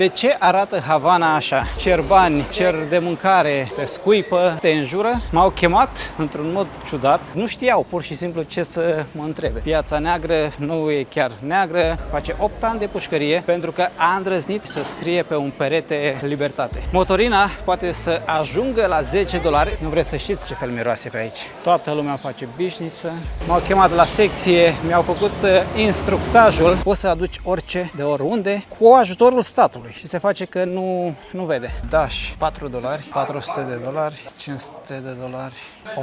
De ce arată Havana așa? Cer bani, cer de mâncare, te scuipă, te înjură. M-au chemat într-un mod ciudat. Nu știau pur și simplu ce să mă întrebe. Piața neagră nu e chiar neagră. Face 8 ani de pușcărie pentru că a îndrăznit să scrie pe un perete libertate. Motorina poate să ajungă la $10. Nu vreți să știți ce fel miroase pe aici. Toată lumea face bișniță. M-au chemat la secție, mi-au făcut instructajul. Poți să aduci orice de oriunde cu ajutorul statului. Și se face că nu vede. Dash, $4, $400, $500, $1370.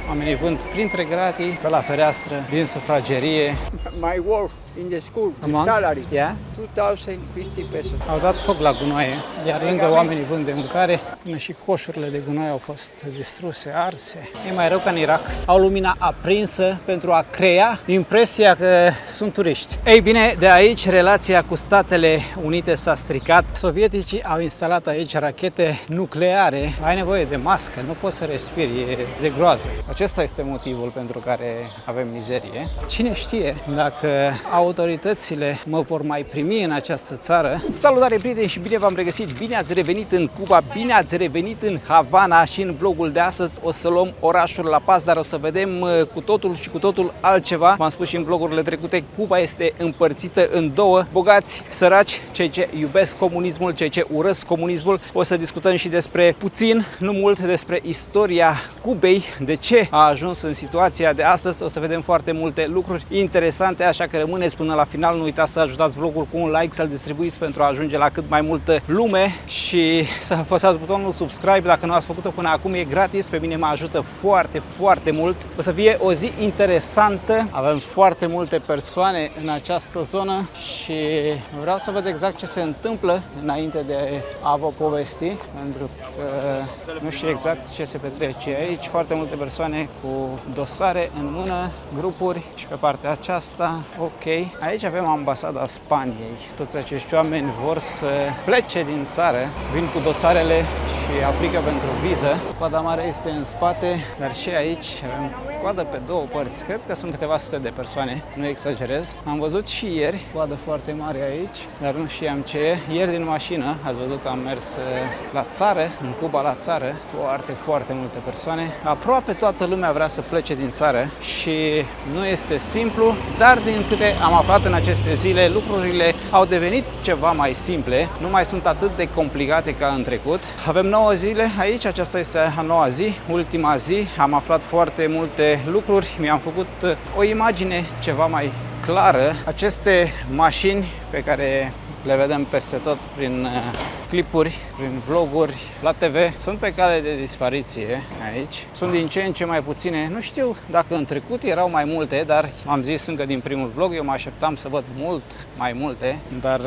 Oamenii vând printre gratii, pe la fereastră, din sufragerie. My work in the school, A the month? salary, Yeah? 2,050 pesos. Au dat foc la gunoaie, iar lângă oamenii vând de mâncare, până și coșurile de gunoi au fost distruse, arse. E mai rău ca în Irak. Au lumina aprinsă pentru a crea impresia că sunt turiști. Ei bine, de aici relația cu Statele Unite s-a stricat. Sovieticii au instalat aici rachete nucleare. Ai nevoie de mască, nu poți să respiri, e de groază. Acesta este motivul pentru care avem mizerie. Cine știe dacă autoritățile mă vor mai primi în această țară. Salutare prieteni și bine v-am regăsit, bine ați revenit în Cuba, bine ați revenit în Havana și în vlogul de astăzi o să luăm orașul La Paz, dar o să vedem cu totul și cu totul altceva. V-am spus și în vlogurile trecute, Cuba este împărțită în două, bogați, săraci, cei ce iubesc comunismul, cei ce urăsc comunismul. O să discutăm și despre puțin, nu mult, despre istoria Cubei, de ce a ajuns în situația de astăzi. O să vedem foarte multe lucruri interesante, așa că rămâneți până la final. Nu uitați să ajutați vlogul cu un like, să-l distribuiți pentru a ajunge la cât mai multă lume și să apăsați butonul subscribe dacă nu ați făcut-o până acum. E gratis, pe mine mă ajută foarte, foarte mult. O să fie o zi interesantă. Avem foarte multe persoane în această zonă și vreau să văd exact ce se întâmplă înainte de a vă povesti, pentru că nu știu exact ce se petrece aici. Foarte multe persoane cu dosare în mână, grupuri și pe partea aceasta, ok. Aici avem ambasada Spaniei. Toți acești oameni vor să plece din țară, vin cu dosarele și aplică pentru viză. Coada mare este în spate, dar și aici avem coadă pe două părți. Cred că sunt câteva sute de persoane, nu exagerez. Am văzut și ieri coadă foarte mare aici, dar nu știam ce e. Ieri din mașină, ați văzut, am mers la țară, în Cuba la țară, foarte, foarte multe persoane. Aproape toată lumea vrea să plece din țară și nu este simplu, dar din câte am aflat în aceste zile, lucrurile au devenit ceva mai simple, nu mai sunt atât de complicate ca în trecut. Avem 9 zile aici, aceasta este a 9-a zi, ultima zi, am aflat foarte multe lucruri, mi-am făcut o imagine ceva mai clară. Aceste mașini pe care le vedem peste tot prin clipuri, prin vloguri, la TV, sunt pe cale de dispariție aici. Sunt din ce în ce mai puține. Nu știu dacă în trecut erau mai multe, dar am zis încă din primul vlog, eu mă așteptam să văd mult mai multe, dar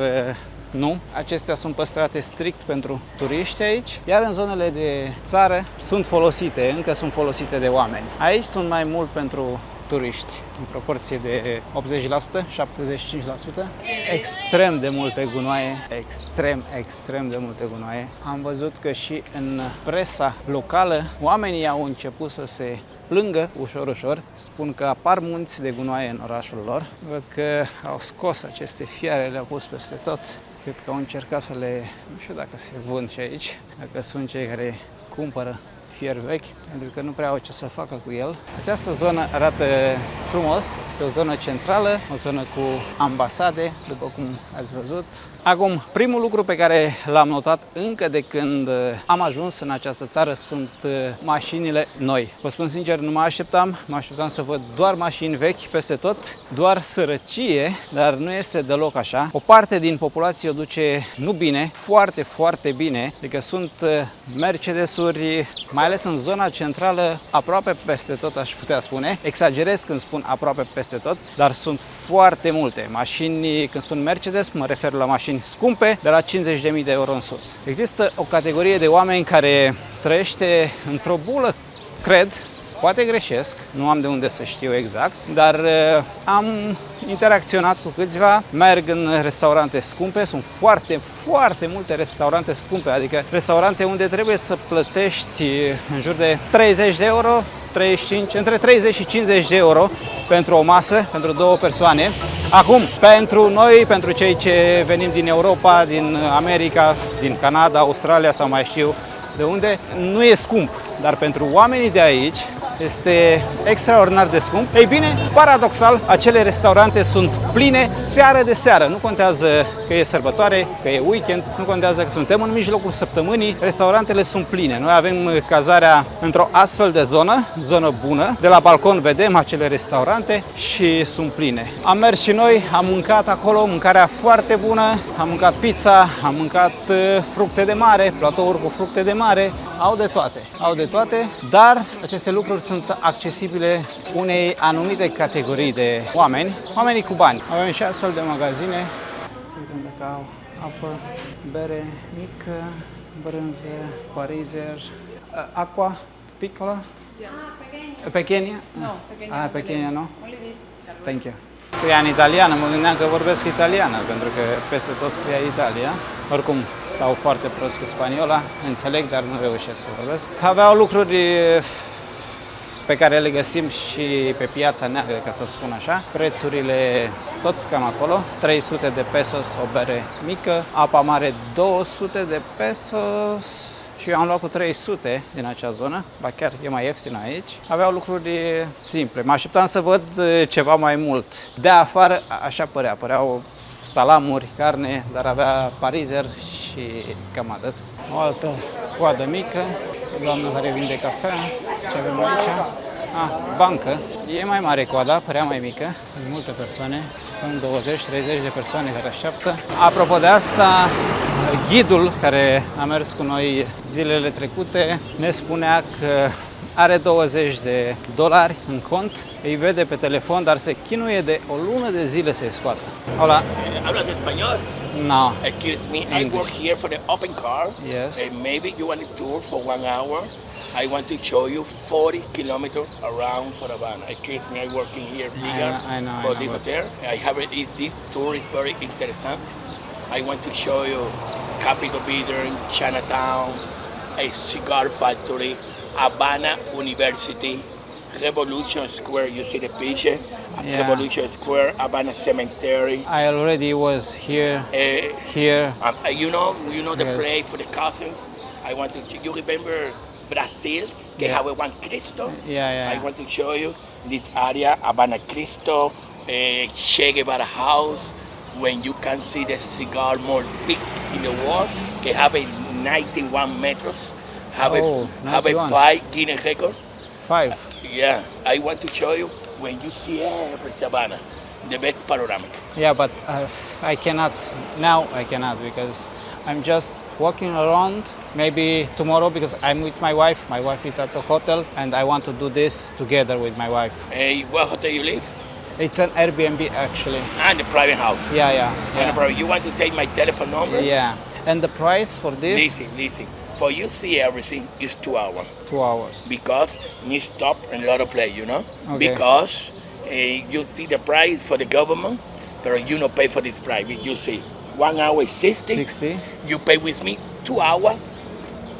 nu. Acestea sunt păstrate strict pentru turiști aici, iar în zonele de țară sunt folosite, încă sunt folosite de oameni. Aici sunt mai mult pentru turiști, în proporție de 80%, 75%. Extrem de multe gunoaie, extrem de multe gunoaie. Am văzut că și în presa locală oamenii au început să se plângă ușor, spun că apar munți de gunoaie în orașul lor. Văd că au scos aceste fiare, le-au pus peste tot. Cred că au încercat să le, nu știu dacă se vând și aici, dacă sunt cei care cumpără fier vechi, pentru că nu prea au ce să facă cu el. Această zonă arată frumos, este o zonă centrală, o zonă cu ambasade, după cum ați văzut. Acum, primul lucru pe care l-am notat încă de când am ajuns în această țară sunt mașinile noi. Vă spun sincer, nu mă așteptam să văd doar mașini vechi peste tot, doar sărăcie, dar nu este deloc așa. O parte din populație o duce nu bine, foarte, foarte bine, adică sunt Mercedes-uri, mai ales în zona centrală, aproape peste tot, aș putea spune. Exagerez când spun aproape peste tot, dar sunt foarte multe mașini. Când spun Mercedes, mă refer la mașini scumpe, de la 50.000 de euro în sus. Există o categorie de oameni care trăiește într-o bulă, cred, Poate greșesc, nu am de unde să știu exact, dar am interacționat cu câțiva, merg în restaurante scumpe, sunt foarte multe restaurante scumpe, adică restaurante unde trebuie să plătești în jur de 30 de euro, 35, între 30 și 50 de euro pentru o masă, pentru două persoane. Acum, pentru noi, pentru cei ce venim din Europa, din America, din Canada, Australia sau mai știu de unde, nu e scump, dar pentru oamenii de aici este extraordinar de scump. Ei bine, paradoxal, acele restaurante sunt pline seară de seară. Nu contează că e sărbătoare, că e weekend, nu contează că suntem în mijlocul săptămânii, restaurantele sunt pline. Noi avem cazarea într-o astfel de zonă bună. De la balcon vedem acele restaurante și sunt pline. Am mers și noi, am mâncat acolo, mâncarea foarte bună, am mâncat pizza, am mâncat fructe de mare, platouri cu fructe de mare, au de toate, dar aceste lucruri sunt accesibile unei anumite categorii de oameni, oamenii cu bani. Avem și astfel de magazine, să vedem dacă au apă, bere mică, brânză, parizer, aqua, piccola? Pequeña? No, pequeña. Pequeña, no? Only this. Thank you. Scria în italiană, mă gândeam că vorbesc italiană, pentru că peste tot scria Italia. Oricum, stau foarte prost cu spaniola, înțeleg, dar nu reușesc să vorbesc. Aveau lucruri pe care le găsim și pe piața neagră, ca să spun așa. Prețurile tot cam acolo, 300 de pesos o bere mică, apa mare 200 de pesos. Și eu am luat cu 300 din acea zonă, ba chiar e mai ieftin aici. Aveau lucruri simple. Mă așteptam să văd ceva mai mult. De afară, așa păreau salamuri, carne, dar avea parizer și cam atât. O altă coadă mică, doamnă care vinde cafea. Ce avem aici? Bancă. E mai mare coada, părea mai mică. Multe persoane, sunt 20-30 de persoane care așteaptă. Apropo de asta, ghidul care a mers cu noi zilele trecute ne spunea că are $20 în cont, îi vede pe telefon, dar se chinuie de o lună de zile să-i scoată. Hola. ¿Hablas español? No. Excuse me, I English. work here for the open car. Yes. And maybe you want a tour for 1 hour. I want to show you 40 kilometers around for Havana. Excuse me, I'm working here legal I know, for I the know. hotel. I have this tour is very interesting. I want to show you Capitol Building, Chinatown, a cigar factory, Havana University, Revolution Square. You see the picture? Yeah. Revolution Square, Havana Cemetery. I already was here. You know the Yes. place for the cousins. I want to. You remember Brazil? They Yeah. have one Cristo. Yeah. I want to show you this area, Havana Cristo, Che Guevara House. When you can see the cigar more big in the world, they have a 91 meters. Have Oh, a 91. 5 Guinness record. 5. Yeah, I want to show you when you see every Havana, the best panoramic. Yeah, but I cannot because I'm just walking around. Maybe tomorrow because I'm with my wife. My wife is at the hotel and I want to do this together with my wife. Hey, what hotel you live? It's an Airbnb actually. And the private house. Yeah. You want to take my telephone number? Yeah. And the price for this? Listen. For you see everything is 2 hours 2 hours. because you stop and lot of play, you know. Okay. Because you see the price for the government, but you don't pay for this price. You see, 1 hour is 60. 60. You pay with me 2 hours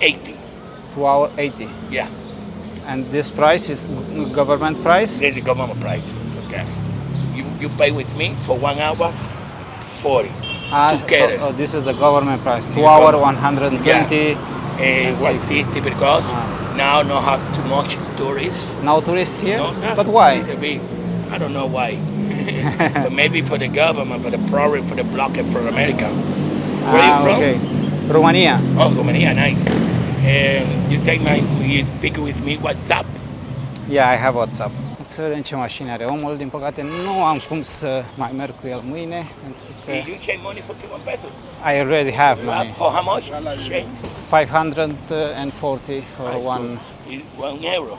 80. 2 hour 80. Yeah, And this price is government price? this is the government price. Okay. You pay with me for 1 hour 40. Together. So this is the government price. 2 Yeah, hour government. 120. And 160 because now not have too much tourists. No tourists here? No, But why? I don't know why. But maybe for the government, but the problem for the blockade for America. Where you from? Okay. Romania. Oh, Romania, nice. And you speak with me WhatsApp. Yeah, I have WhatsApp. Să vedem ce mașini are omul. Din păcate nu am cum să mai merg cu el mâine pentru că You change money for 1 pesos. I already have money. For how much? Change. 540 for one €1.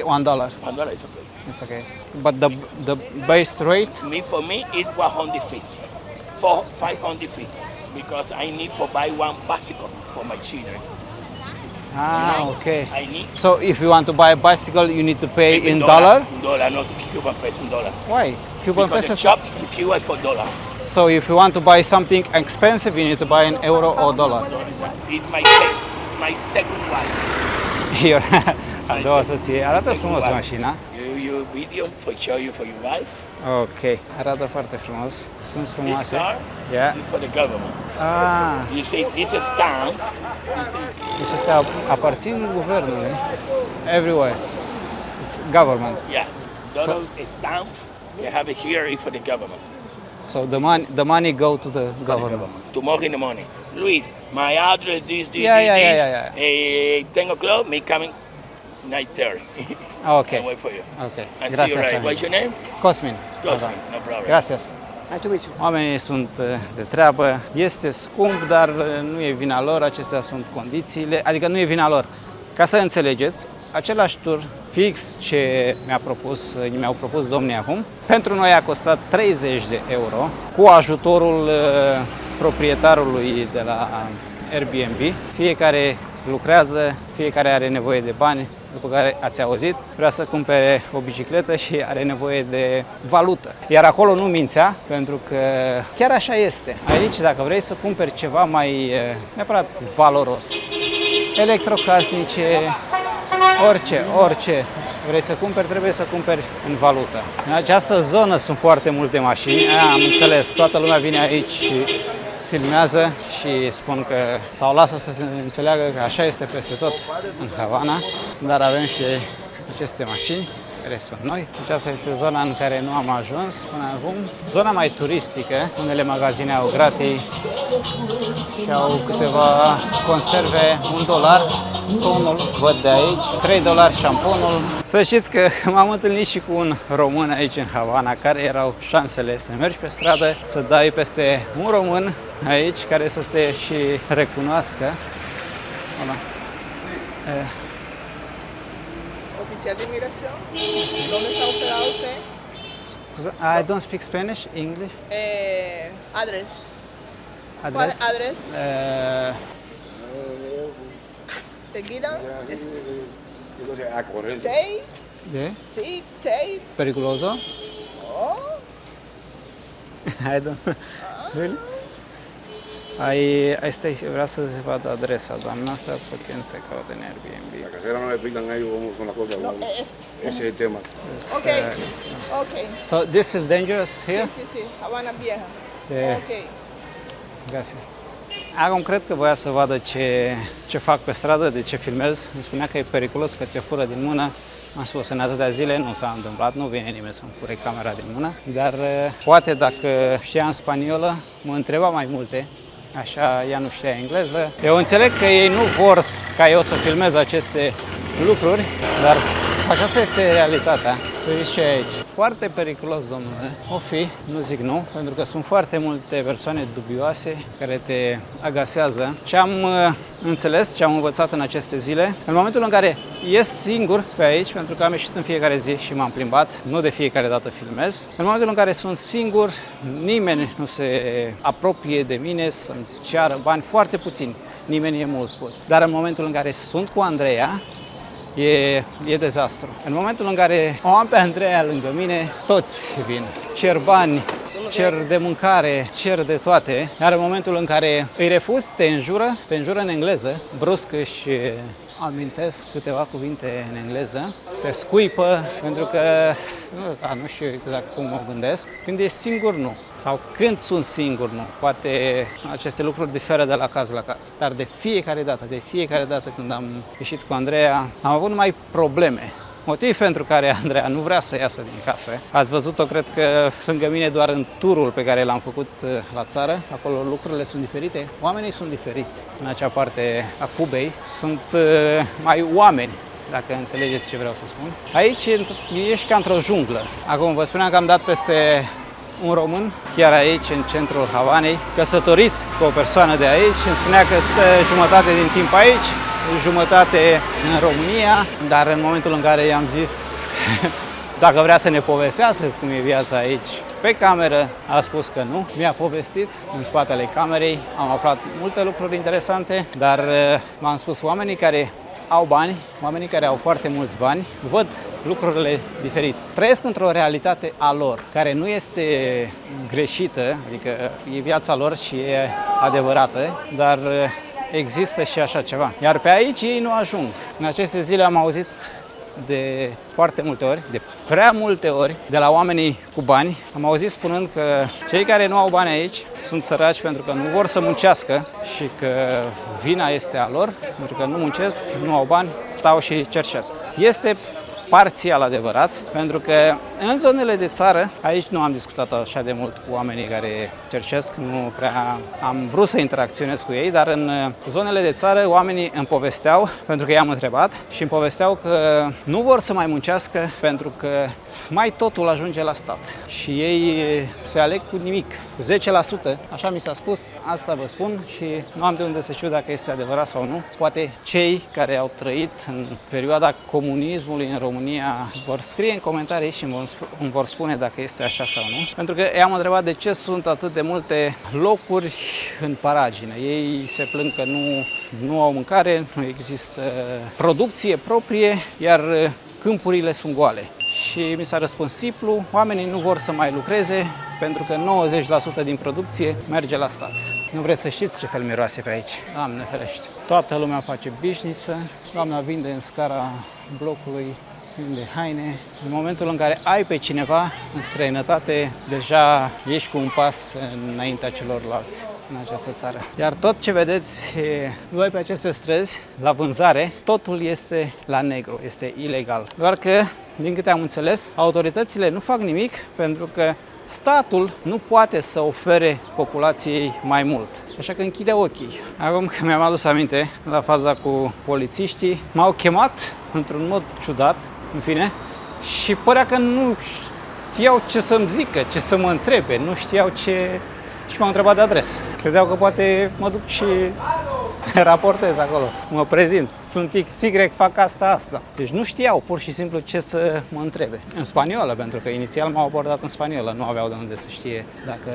$1. $1 is okay. It's okay. But the base rate? For me, it's 150. For 550. Because I need to buy one bicycle for my children. Ah, okay. I need So if you want to buy a bicycle, you need to pay in dollar? Dollar, not Cuban peso, dollar. Why? Cuban Because the pesos. shop in Cuba is for dollar. So if you want to buy something expensive, you need to buy in euro or dollar. It's my second wife. Your a doua soție. Arată frumos mașina. You video for show you for your wife. Ok, arată foarte frumos. Sunt This frumoase. car Yeah. is for the government. Ah, You see, this is stamp. deci astea aparțin guvernului. Everywhere. It's government. Yeah, dollar stamp. They have it here is for the government. So the money go to the government. Tomorrow in the morning. Luis, my address this. Yeah. 10 o'clock, me coming 9:30. Ok. I'll wait for you. Ok. And see you Gracias. right. amigo. What's your name? Cosmin. Cosmin, no problem. Gracias. Nice to meet you. Oamenii sunt de treabă, este scump, dar nu e vina lor, acestea sunt condițiile, adică nu e vina lor. Ca să înțelegeți, același tur fix ce mi-au propus domnii acum, pentru noi a costat 30 de euro, cu ajutorul proprietarului de la Airbnb. Fiecare lucrează, fiecare are nevoie de bani, după care ați auzit, vrea să cumpere o bicicletă și are nevoie de valută. Iar acolo nu mințea, pentru că chiar așa este. Aici, dacă vrei să cumperi ceva mai neapărat valoros, electrocasnice, orice vrei să cumperi, trebuie să cumperi în valută. În această zonă sunt foarte multe mașini, am înțeles, toată lumea vine aici și filmează și spun că, sau lasă să se înțeleagă că așa este peste tot în Havana, dar avem și aceste mașini care sunt noi. Aceasta este zona în care nu am ajuns până acum. Zona mai turistică, unele magazine au gratis și au câteva conserve, $1 tonul, văd de aici, $3 șamponul. Să știți că m-am întâlnit și cu un român aici în Havana, care erau șansele să mergi pe stradă, să dai peste un român aici, care să te și recunoască. Hola. Oficial de inmigración. ¿Dónde está hospedado usted? I don't speak Spanish, English. Address. ¿Cuál Address. address? ¿Te guidan? ¿Tei? De? Sí, Tei. Periculoso? Oh, I don't. Really? Stai, vreau să vadă adresa, doamna, stați puțin să caute în Airbnb. La casera no le explican a ellos cómo son las cosas. no, ¿no? es, Ese es el tema. ok, ok. So this is dangerous here? Sí, Habana Vieja. Yeah. Ok. Gracias. Acum cred că voia să vadă ce fac pe stradă, de ce filmez. Îmi spunea că e periculos, că ți-o fură din mână. Am spus, în atâtea zile nu s-a întâmplat, nu vine nimeni să-mi fure camera din mână. Dar poate dacă știam spaniolă, mă întreba mai multe. Așa, ea nu știa engleză. Eu înțeleg că ei nu vor ca eu să filmez aceste lucruri, dar aceasta este realitatea. Uite ce e aici. Foarte periculos, domnule. O fi, nu zic nu, pentru că sunt foarte multe persoane dubioase care te agasează. Ce am înțeles, ce am învățat în aceste zile, în momentul în care ies singur pe aici, pentru că am ieșit în fiecare zi și m-am plimbat, nu de fiecare dată filmez, în momentul în care sunt singur, nimeni nu se apropie de mine să-mi ceară bani, foarte puțini. Nimeni e mult spus. Dar în momentul în care sunt cu Andreea, e dezastru. În momentul în care o am pe Andreea lângă mine, toți vin. Cer bani, cer de mâncare, cer de toate. Iar în momentul în care îi refuz, te înjură în engleză, brusc își amintesc câteva cuvinte în engleză, te scuipă, pentru că nu știu exact cum mă gândesc. Când ești singur, nu. Sau când sunt singur, nu. Poate aceste lucruri diferă de la caz la caz. Dar de fiecare dată când am ieșit cu Andreea, am avut numai probleme. Motiv pentru care Andreea nu vrea să iasă din casă. Ați văzut-o, cred că lângă mine, doar în turul pe care l-am făcut la țară. Acolo lucrurile sunt diferite, oamenii sunt diferiți. În acea parte a Cubei sunt mai oameni, dacă înțelegeți ce vreau să spun. Aici ești ca într-o junglă. Acum vă spuneam că am dat peste un român, chiar aici, în centrul Havanei, căsătorit cu o persoană de aici. Îmi spunea că stă jumătate din timp aici, jumătate în România, dar în momentul în care i-am zis dacă vrea să ne povestească cum e viața aici, pe cameră a spus că nu. Mi-a povestit în spatele camerei, am aflat multe lucruri interesante, dar m-am spus oamenii care au bani, oamenii care au foarte mulți bani, văd lucrurile diferit. Trăiesc într-o realitate a lor, care nu este greșită, adică e viața lor și e adevărată, dar există și așa ceva. Iar pe aici ei nu ajung. În aceste zile am auzit de foarte multe ori, de prea multe ori, de la oamenii cu bani. Am auzit spunând că cei care nu au bani aici sunt săraci pentru că nu vor să muncească și că vina este a lor, pentru că nu muncesc, nu au bani, stau și cerșesc. Este parțial adevărat, pentru că în zonele de țară, aici nu am discutat așa de mult cu oamenii care cercesc, nu prea am vrut să interacționez cu ei, dar în zonele de țară oamenii îmi povesteau, pentru că i-am întrebat, și îmi povesteau că nu vor să mai muncească pentru că mai totul ajunge la stat și ei se aleg cu nimic, cu 10%, așa mi s-a spus, asta vă spun și nu am de unde să știu dacă este adevărat sau nu. Poate cei care au trăit în perioada comunismului în România vor scrie în comentarii și îmi vor spune dacă este așa sau nu. Pentru că i-am întrebat de ce sunt atât de multe locuri în paragină. Ei se plâng că nu au mâncare, nu există producție proprie, iar câmpurile sunt goale. Și mi s-a răspuns simplu, oamenii nu vor să mai lucreze pentru că 90% din producție merge la stat. Nu vreți să știți ce fel miroase pe aici? Doamne ferește! Toată lumea face bișniță, doamna vinde în scara blocului, vinde haine. În momentul în care ai pe cineva în străinătate, deja ești cu un pas înaintea celorlalți în această țară. Iar tot ce vedeți voi pe aceste străzi, la vânzare, totul este la negru, este ilegal. Doar că, din câte am înțeles, autoritățile nu fac nimic pentru că statul nu poate să ofere populației mai mult. Așa că închide ochii. Acum că mi-am adus aminte, la faza cu polițiștii, m-au chemat într-un mod ciudat, în fine, și părea că nu știau ce să-mi zică, ce să mă întrebe, nu știau ce... Și m-au întrebat de adresă. Credeau că poate mă duc și raportez acolo, mă prezint. Sunt XY, fac asta. Deci nu știau pur și simplu ce să mă întrebe. În spaniolă, pentru că inițial m-au abordat în spaniolă, nu aveau de unde să știe dacă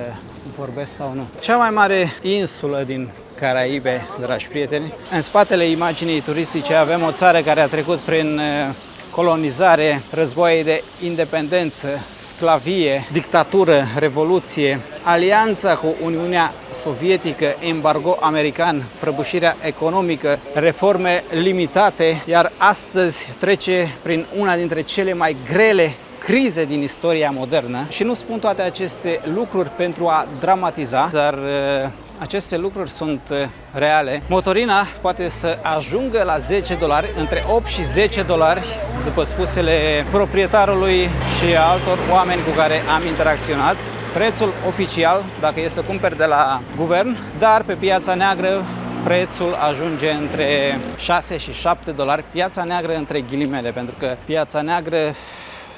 vorbesc sau nu. Cea mai mare insulă din Caraibe, dragi prieteni, în spatele imaginii turistice avem o țară care a trecut prin colonizare, războaie de independență, sclavie, dictatură, revoluție, alianța cu Uniunea Sovietică, embargo american, prăbușirea economică, reforme limitate, iar astăzi trece prin una dintre cele mai grele crize din istoria modernă. Și nu spun toate aceste lucruri pentru a dramatiza, dar aceste lucruri sunt reale. Motorina poate să ajungă la $10, între 8 și $10, după spusele proprietarului și altor oameni cu care am interacționat. Prețul oficial, dacă e să cumperi de la guvern, dar pe piața neagră prețul ajunge între 6 și $7. Piața neagră între ghilimele, pentru că piața neagră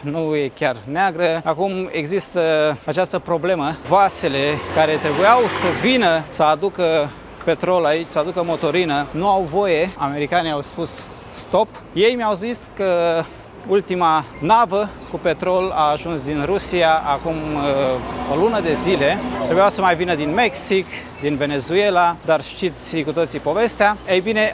nu e chiar neagră. Acum există această problemă. Vasele care trebuiau să vină să aducă petrol aici, să aducă motorină, nu au voie. Americanii au spus stop. Ei mi-au zis că ultima navă cu petrol a ajuns din Rusia acum o lună de zile. Trebuia să mai vină din Mexic, din Venezuela, dar știți cu toții povestea. Ei bine,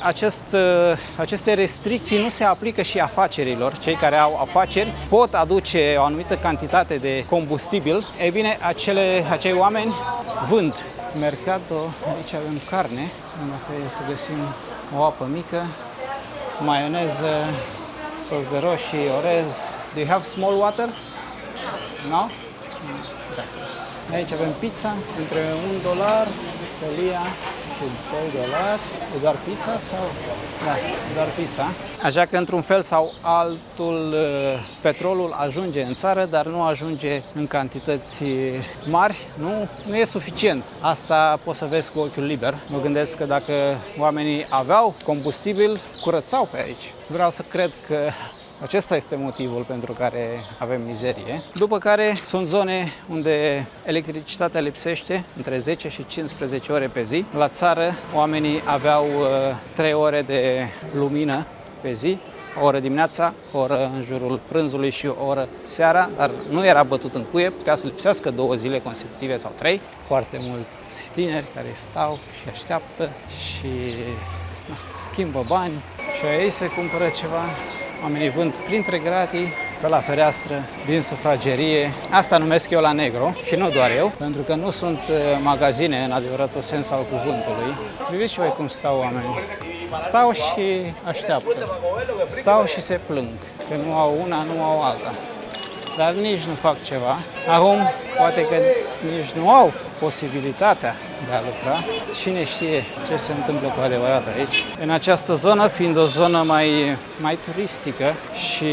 aceste restricții nu se aplică și afacerilor. Cei care au afaceri pot aduce o anumită cantitate de combustibil. Ei bine, acei oameni vând. Mercato, aici avem carne, dacă e să găsim o apă mică, maioneză, sos de roșii, orez. Do you have small water? No? Gracias. Aici avem pizza între $1, felia și $2. E doar pizza sau? Da, doar pizza. Așa că într-un fel sau altul petrolul ajunge în țară, dar nu ajunge în cantități mari. Nu e suficient. Asta poți să vezi cu ochiul liber. Mă gândesc că dacă oamenii aveau combustibil, curățau pe aici. Vreau să cred că acesta este motivul pentru care avem mizerie. După care sunt zone unde electricitatea lipsește între 10 și 15 ore pe zi. La țară oamenii aveau 3 ore de lumină pe zi. o oră dimineața, o oră în jurul prânzului și o oră seara, dar nu era bătut în cuie, putea să lipsească 2 zile consecutive sau 3. Foarte mulți tineri care stau și așteaptă și schimbă bani și aici se cumpără ceva. Oamenii vând printre gratii, pe la fereastră, din sufragerie. Asta numesc eu la negru și nu doar eu, pentru că nu sunt magazine în adevăratul sens al cuvântului. Priviți voi cum stau oamenii. Stau și așteaptă. Stau și se plâng că nu au una, nu au alta. Dar nici nu fac ceva. Acum, poate că nici nu au posibilitatea de a lucra. Cine știe ce se întâmplă cu adevărat aici. În această zonă, fiind o zonă mai turistică și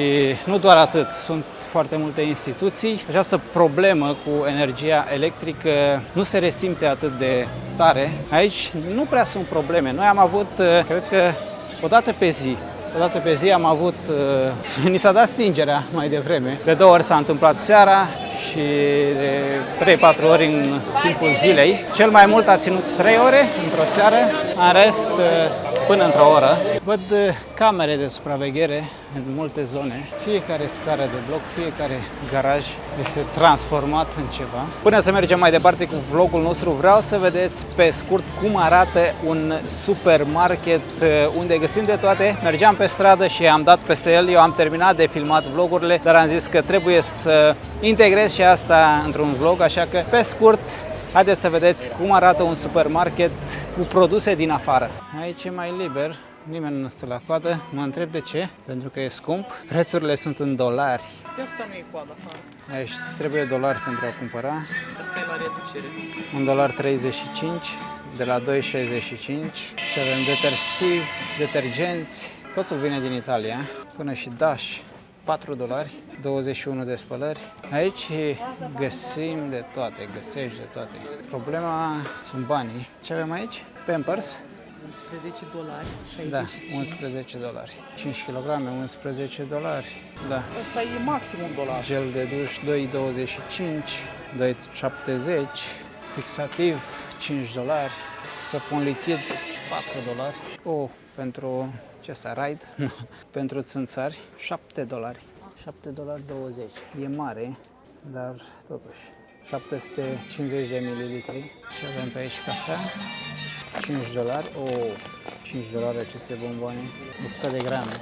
nu doar atât, sunt foarte multe instituții. Această problemă cu energia electrică nu se resimte atât de tare. Aici nu prea sunt probleme. Noi am avut, cred că, o dată pe zi am avut, ni s-a dat stingerea mai devreme. De 2 ori s-a întâmplat seara și de 3-4 ori în timpul zilei. Cel mai mult a ținut 3 ore într-o seară, în rest până într-o oră. Văd camere de supraveghere în multe zone. Fiecare scară de bloc, fiecare garaj este transformat în ceva. Până să mergem mai departe cu vlogul nostru, vreau să vedeți pe scurt cum arată un supermarket unde găsim de toate. Mergeam pe stradă și am dat peste el. Eu am terminat de filmat vlogurile, dar am zis că trebuie să integrez și asta într-un vlog, așa că pe scurt haideți să vedeți cum arată un supermarket cu produse din afară. Aici e mai liber, nimeni nu stă la coadă. Mă întreb de ce, pentru că e scump. Prețurile sunt în dolari. De asta nu e coadă afară. Aici trebuie dolari pentru a cumpăra. Asta e la reducere. $1,35, de la 2,65. Și avem detersivi, detergenți. Totul vine din Italia, până și Dash. $4, 21 de spălări. Aici găsim de toate, găsești de toate. Problema sunt banii. Ce avem aici? Pampers. $11, Da, $11. 5 kg, $11. Da. Asta e maxim $1. Gel de duș, 2,25, 2,70. Fixativ, $5. Săpun lichid, $4. Pentru ce asta, Ride? Pentru țânțari, $7. $7,20. E mare, dar totuși 750 de mililitri. Și avem pe aici cafea, $5. $5 aceste bomboane, 100 de grame.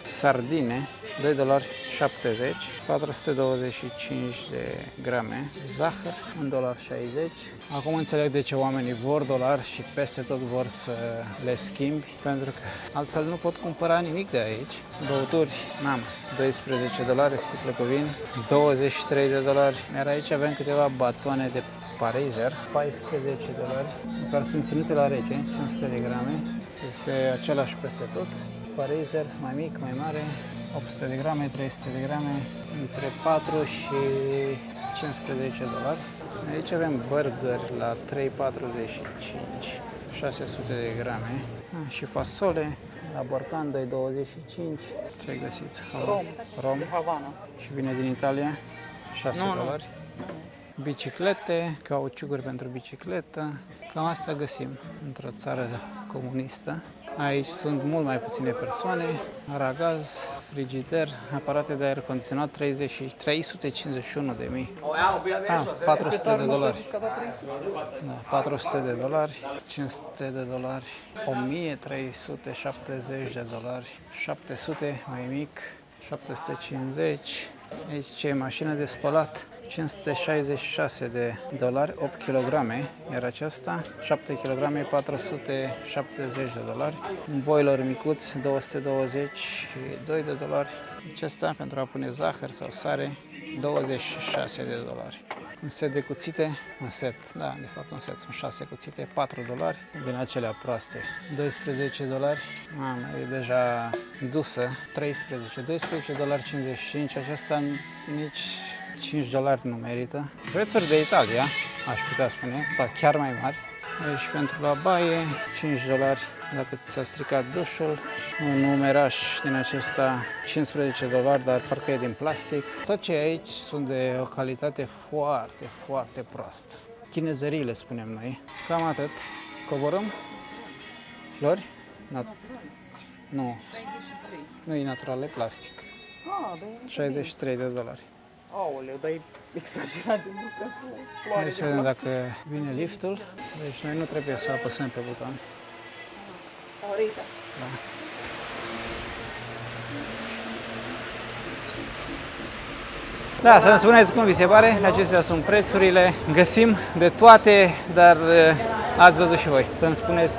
Sardine, $2,70, 425 de grame. Zahăr, $1,60. Acum înțeleg de ce oamenii vor dolari și peste tot vor să le schimbi, pentru că altfel nu pot cumpăra nimic de aici. Băuturi, n-am, $12, sticle cu vin, $23. Iar aici avem câteva batoane de parizer, $14, care sunt ținute la rece, 500 de grame. Este același peste tot. Parizer, mai mic, mai mare, 800 de grame, 300 de grame, între 4 și $15. Aici avem burger la 3,45, 600 de grame. Și fasole, la borcan 2,25. Ce ai găsit? Rom. De Havana. Și vine din Italia, $6. Biciclete, cauciucuri pentru bicicletă. Cam asta găsim într-o țară comunistă. Aici sunt mult mai puține persoane. Aragaz, frigider, aparate de aer condiționat, 351 de mii. $400. Da, $400, $500, $1,370, 700 mai mic, 750. Aici ce e mașină de spălat, $566, 8 kg, iar aceasta 7 kg, $470. Un boiler micuț, $222. Acesta pentru a pune zahăr sau sare, $26. Un set de cuțite, un set, un set, sunt 6 cuțite, $4, din acelea proaste, $12, e deja dusă, $12,55, aceasta nici $5 nu merită. Prețuri de Italia, aș putea spune, sau chiar mai mari. Aici pentru la baie, $5 dacă ți s-a stricat dușul. Un numeraș din acesta, $15, dar parcă e din plastic. Tot ce aici sunt de o calitate foarte, foarte proastă. Chinezării le spunem noi. Cam atât. Coborâm? Flori? Nu, 63. nu e natural, e plastic. Ah, bem. $63. Aoleu, dar e exagerat de mult pentru floare Hai de să vedem plastic. dacă vine liftul. Deci noi nu trebuie să apăsăm pe butoane. Ahorita. Da, să-mi spuneți cum vi se pare, acestea sunt prețurile, găsim de toate, dar ați văzut și voi. Să-mi spuneți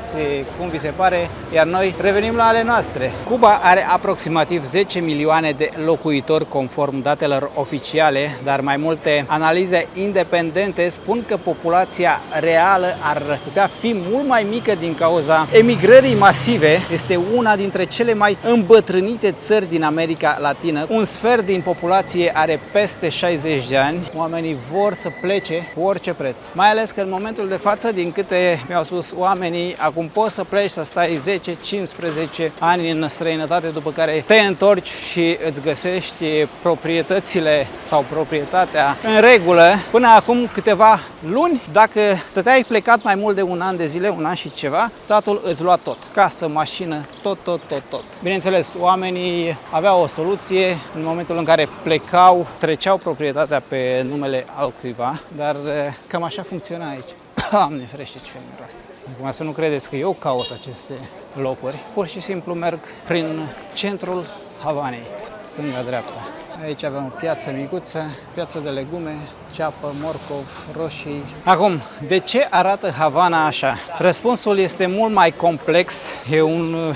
cum vi se pare, iar noi revenim la ale noastre. Cuba are aproximativ 10 milioane de locuitori conform datelor oficiale, dar mai multe analize independente spun că populația reală ar putea fi mult mai mică din cauza emigrării masive. Este una dintre cele mai îmbătrânite țări din America Latină. Un sfert din populație are peste 60 de ani. Oamenii vor să plece cu orice preț. Mai ales că în momentul de față, din câte mi-au spus oamenii, acum poți să pleci să stai 10-15 ani în străinătate, după care te întorci și îți găsești proprietățile sau proprietatea în regulă. Până acum câteva luni, dacă stăteai plecat mai mult de un an de zile, un an și ceva, statul îți lua tot. Casă, mașină, tot. Bineînțeles, oamenii aveau o soluție în momentul în care plecau, treceau proprietatea pe numele altcuiva, dar cam așa funcționa aici. Doamne ferește, ce miroase! Acum să nu credeți că eu caut aceste locuri, pur și simplu merg prin centrul Havanei, stânga-dreapta. Aici avem o piață micuță, piață de legume, ceapă, morcov, roșii. Acum, de ce arată Havana așa? Răspunsul este mult mai complex, e un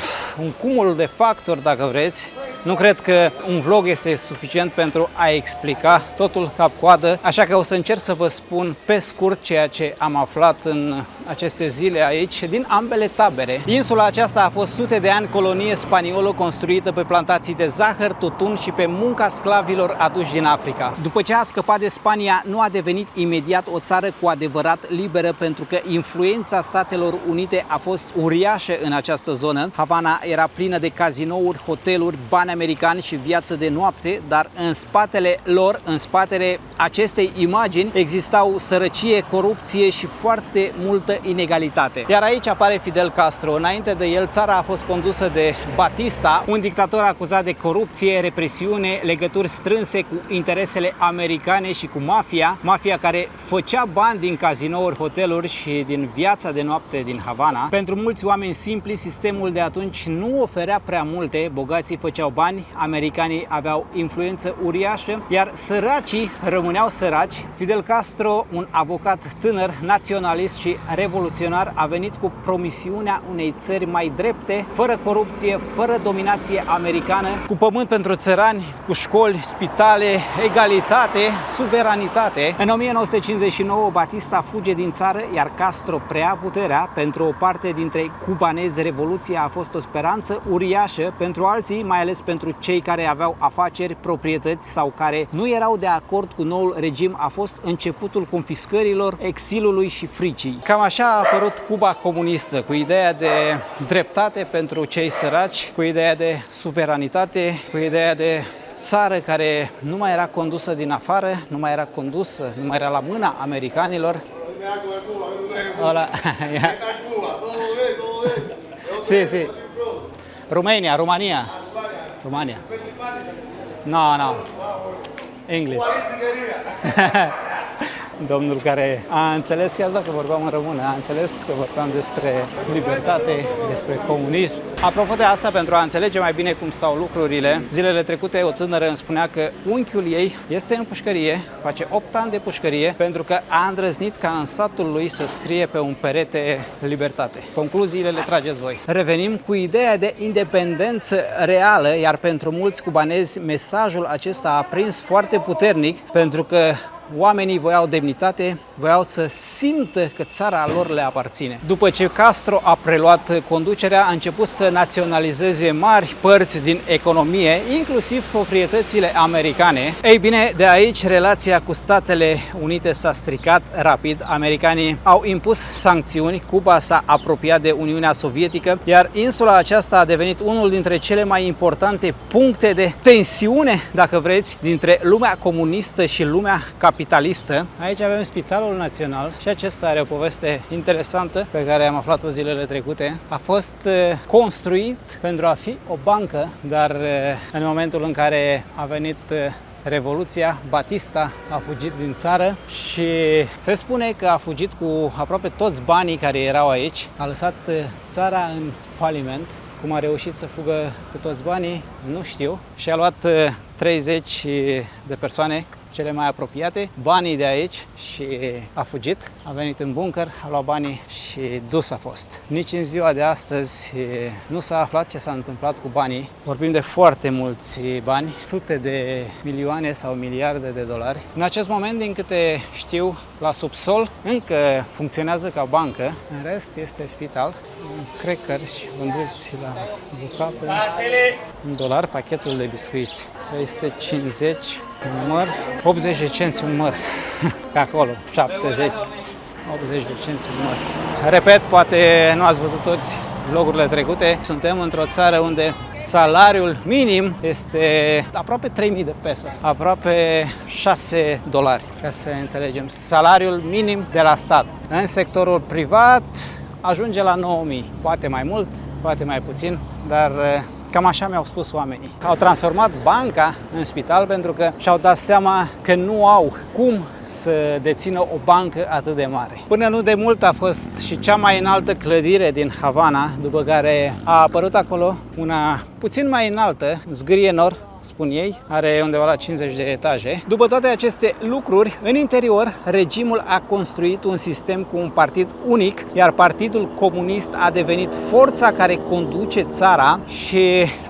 cumul de factori, dacă vreți. Nu cred că un vlog este suficient pentru a explica totul cap-coadă, așa că o să încerc să vă spun pe scurt ceea ce am aflat în aceste zile aici, din ambele tabere. Insula aceasta a fost sute de ani colonie spaniolă construită pe plantații de zahăr, tutun și pe munca sclavilor aduși din Africa. După ce a scăpat de Spania, nu a devenit imediat o țară cu adevărat liberă, pentru că influența Statelor Unite a fost uriașă în această zonă. Havana era plină de cazinouri, hoteluri, bani americani și viață de noapte, dar în spatele lor, în spatele acestei imagini, existau sărăcie, corupție și foarte multă inegalitate. Iar aici apare Fidel Castro. Înainte de el, țara a fost condusă de Batista, un dictator acuzat de corupție, represiune, legături strânse cu interesele americane și cu mafia care făcea bani din cazinouri, hoteluri și din viața de noapte din Havana. Pentru mulți oameni simpli, sistemul de atunci nu oferea prea multe, bogații făceau bani, americanii aveau influență uriașă, iar săracii rămâneau săraci. Fidel Castro, un avocat tânăr, naționalist și revoluționar, a venit cu promisiunea unei țări mai drepte, fără corupție, fără dominație americană, cu pământ pentru țărani, cu școli, spitale, egalitate, suveranitate. În 1959, Batista fuge din țară, iar Castro preia puterea. Pentru o parte dintre cubanezi, revoluția a fost o speranță uriașă, pentru alții, mai ales pentru cei care aveau afaceri, proprietăți sau care nu erau de acord cu noul regim, a fost începutul confiscărilor, exilului și fricii. Cam așa a apărut Cuba comunistă, cu ideea de dreptate pentru cei săraci, cu ideea de suveranitate, cu ideea de țară care nu mai era condusă din afară, nu mai era condusă, nu mai era la mâna americanilor. Hola. Sí. Romania. No. English. Domnul care a înțeles, chiar dacă vorbeam în română, a înțeles că vorbeam despre libertate, despre comunism. Apropo de asta, pentru a înțelege mai bine cum stau lucrurile, zilele trecute o tânără îmi spunea că unchiul ei este în pușcărie, face 8 ani de pușcărie, pentru că a îndrăznit ca în satul lui să scrie pe un perete libertate. Concluziile le trageți voi. Revenim cu ideea de independență reală, iar pentru mulți cubanezi mesajul acesta a prins foarte puternic, pentru că oamenii voiau demnitate, voiau să simtă că țara lor le aparține. După ce Castro a preluat conducerea, a început să naționalizeze mari părți din economie, inclusiv proprietățile americane. Ei bine, de aici relația cu Statele Unite s-a stricat rapid. Americanii au impus sancțiuni, Cuba s-a apropiat de Uniunea Sovietică, iar insula aceasta a devenit unul dintre cele mai importante puncte de tensiune, dacă vreți, dintre lumea comunistă și lumea capitalistă. Aici avem spitalul Spitalul Național, și acesta are o poveste interesantă pe care am aflat-o zilele trecute, a fost construit pentru a fi o bancă, dar în momentul în care a venit Revoluția, Batista a fugit din țară și se spune că a fugit cu aproape toți banii care erau aici, a lăsat țara în faliment. Cum a reușit să fugă cu toți banii, nu știu, și a luat 30 de persoane cele mai apropiate, banii de aici și a fugit, a venit în bunker, a luat banii și dus a fost. Nici în ziua de astăzi nu s-a aflat ce s-a întâmplat cu banii. Vorbim de foarte mulți bani, sute de milioane sau miliarde de dolari. În acest moment, din câte știu, la subsol încă funcționează ca bancă, în rest este spital. Crackers vânduți la bucată, $1 pachetul de biscuiți, 350 un măr, 80 de cenți un măr, pe acolo, 70, 80 de cenți un măr. Repet, poate nu ați văzut toți vlogurile trecute, suntem într-o țară unde salariul minim este aproape 3.000 de pesos, aproape $6, ca să înțelegem, salariul minim de la stat. În sectorul privat ajunge la 9.000, poate mai mult, poate mai puțin, dar cam așa mi-au spus oamenii. Au transformat banca în spital pentru că și-au dat seama că nu au cum să dețină o bancă atât de mare. Până nu de mult a fost și cea mai înaltă clădire din Havana, după care a apărut acolo una puțin mai înaltă, zgârie nor, spun ei, are undeva la 50 de etaje. După toate aceste lucruri, în interior, regimul a construit un sistem cu un partid unic, iar Partidul Comunist a devenit forța care conduce țara și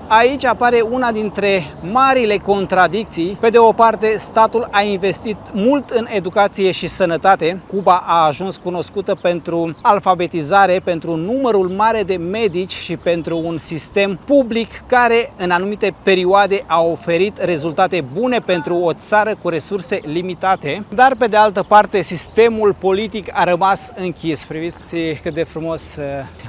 aici apare una dintre marile contradicții. Pe de o parte, statul a investit mult în educație și sănătate. Cuba a ajuns cunoscută pentru alfabetizare, pentru numărul mare de medici și pentru un sistem public care în anumite perioade a oferit rezultate bune pentru o țară cu resurse limitate, dar pe de altă parte sistemul politic a rămas închis. Priviți cât de frumos,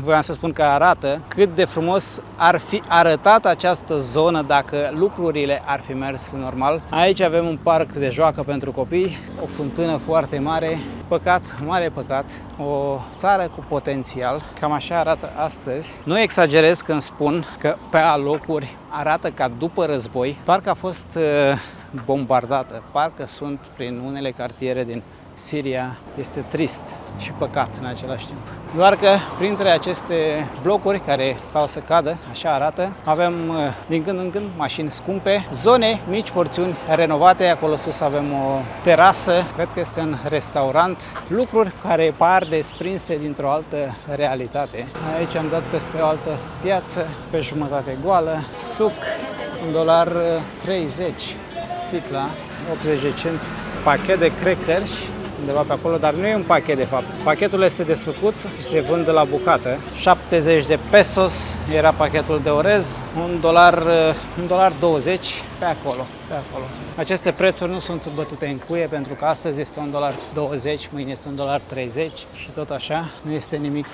voiam să spun că arată, cât de frumos ar fi arătat această zonă dacă lucrurile ar fi mers normal. Aici avem un parc de joacă pentru copii, o fântână foarte mare, păcat, mare păcat, o țară cu potențial, cam așa arată astăzi. Nu exagerez când spun că pe alocuri arată ca după război, parcă a fost bombardată, parcă sunt prin unele cartiere din Siria. Este trist și păcat în același timp. Doar că printre aceste blocuri care stau să cadă, așa arată, avem din când în când mașini scumpe, zone, mici porțiuni renovate, acolo sus avem o terasă, cred că este un restaurant, lucruri care par desprinse dintr-o altă realitate. Aici am dat peste o altă piață, pe jumătate goală, suc, $1,30, sticla, 80 de cenți, pachet de crackers, undeva pe acolo, dar nu e un pachet de fapt. Pachetul este desfăcut și se vând la bucată. 70 de pesos era pachetul de orez, $1,20 pe acolo. Aceste prețuri nu sunt bătute în cuie pentru că astăzi este $1,20, mâine este $1,30 și tot așa. Nu este nimic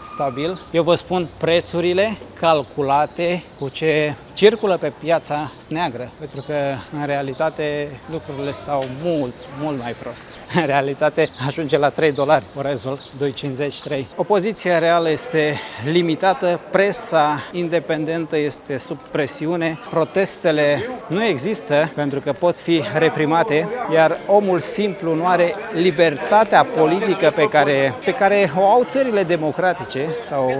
stabil. Eu vă spun prețurile calculate cu ce circulă pe piața neagră, pentru că în realitate lucrurile stau mult mai prost. În realitate ajunge la $3 orezul, 2,53. Opoziția reală este limitată, presa independentă este sub presiune, protestele nu există pentru că pot fi reprimate, iar omul simplu nu are libertatea politică pe care o au țările democratice sau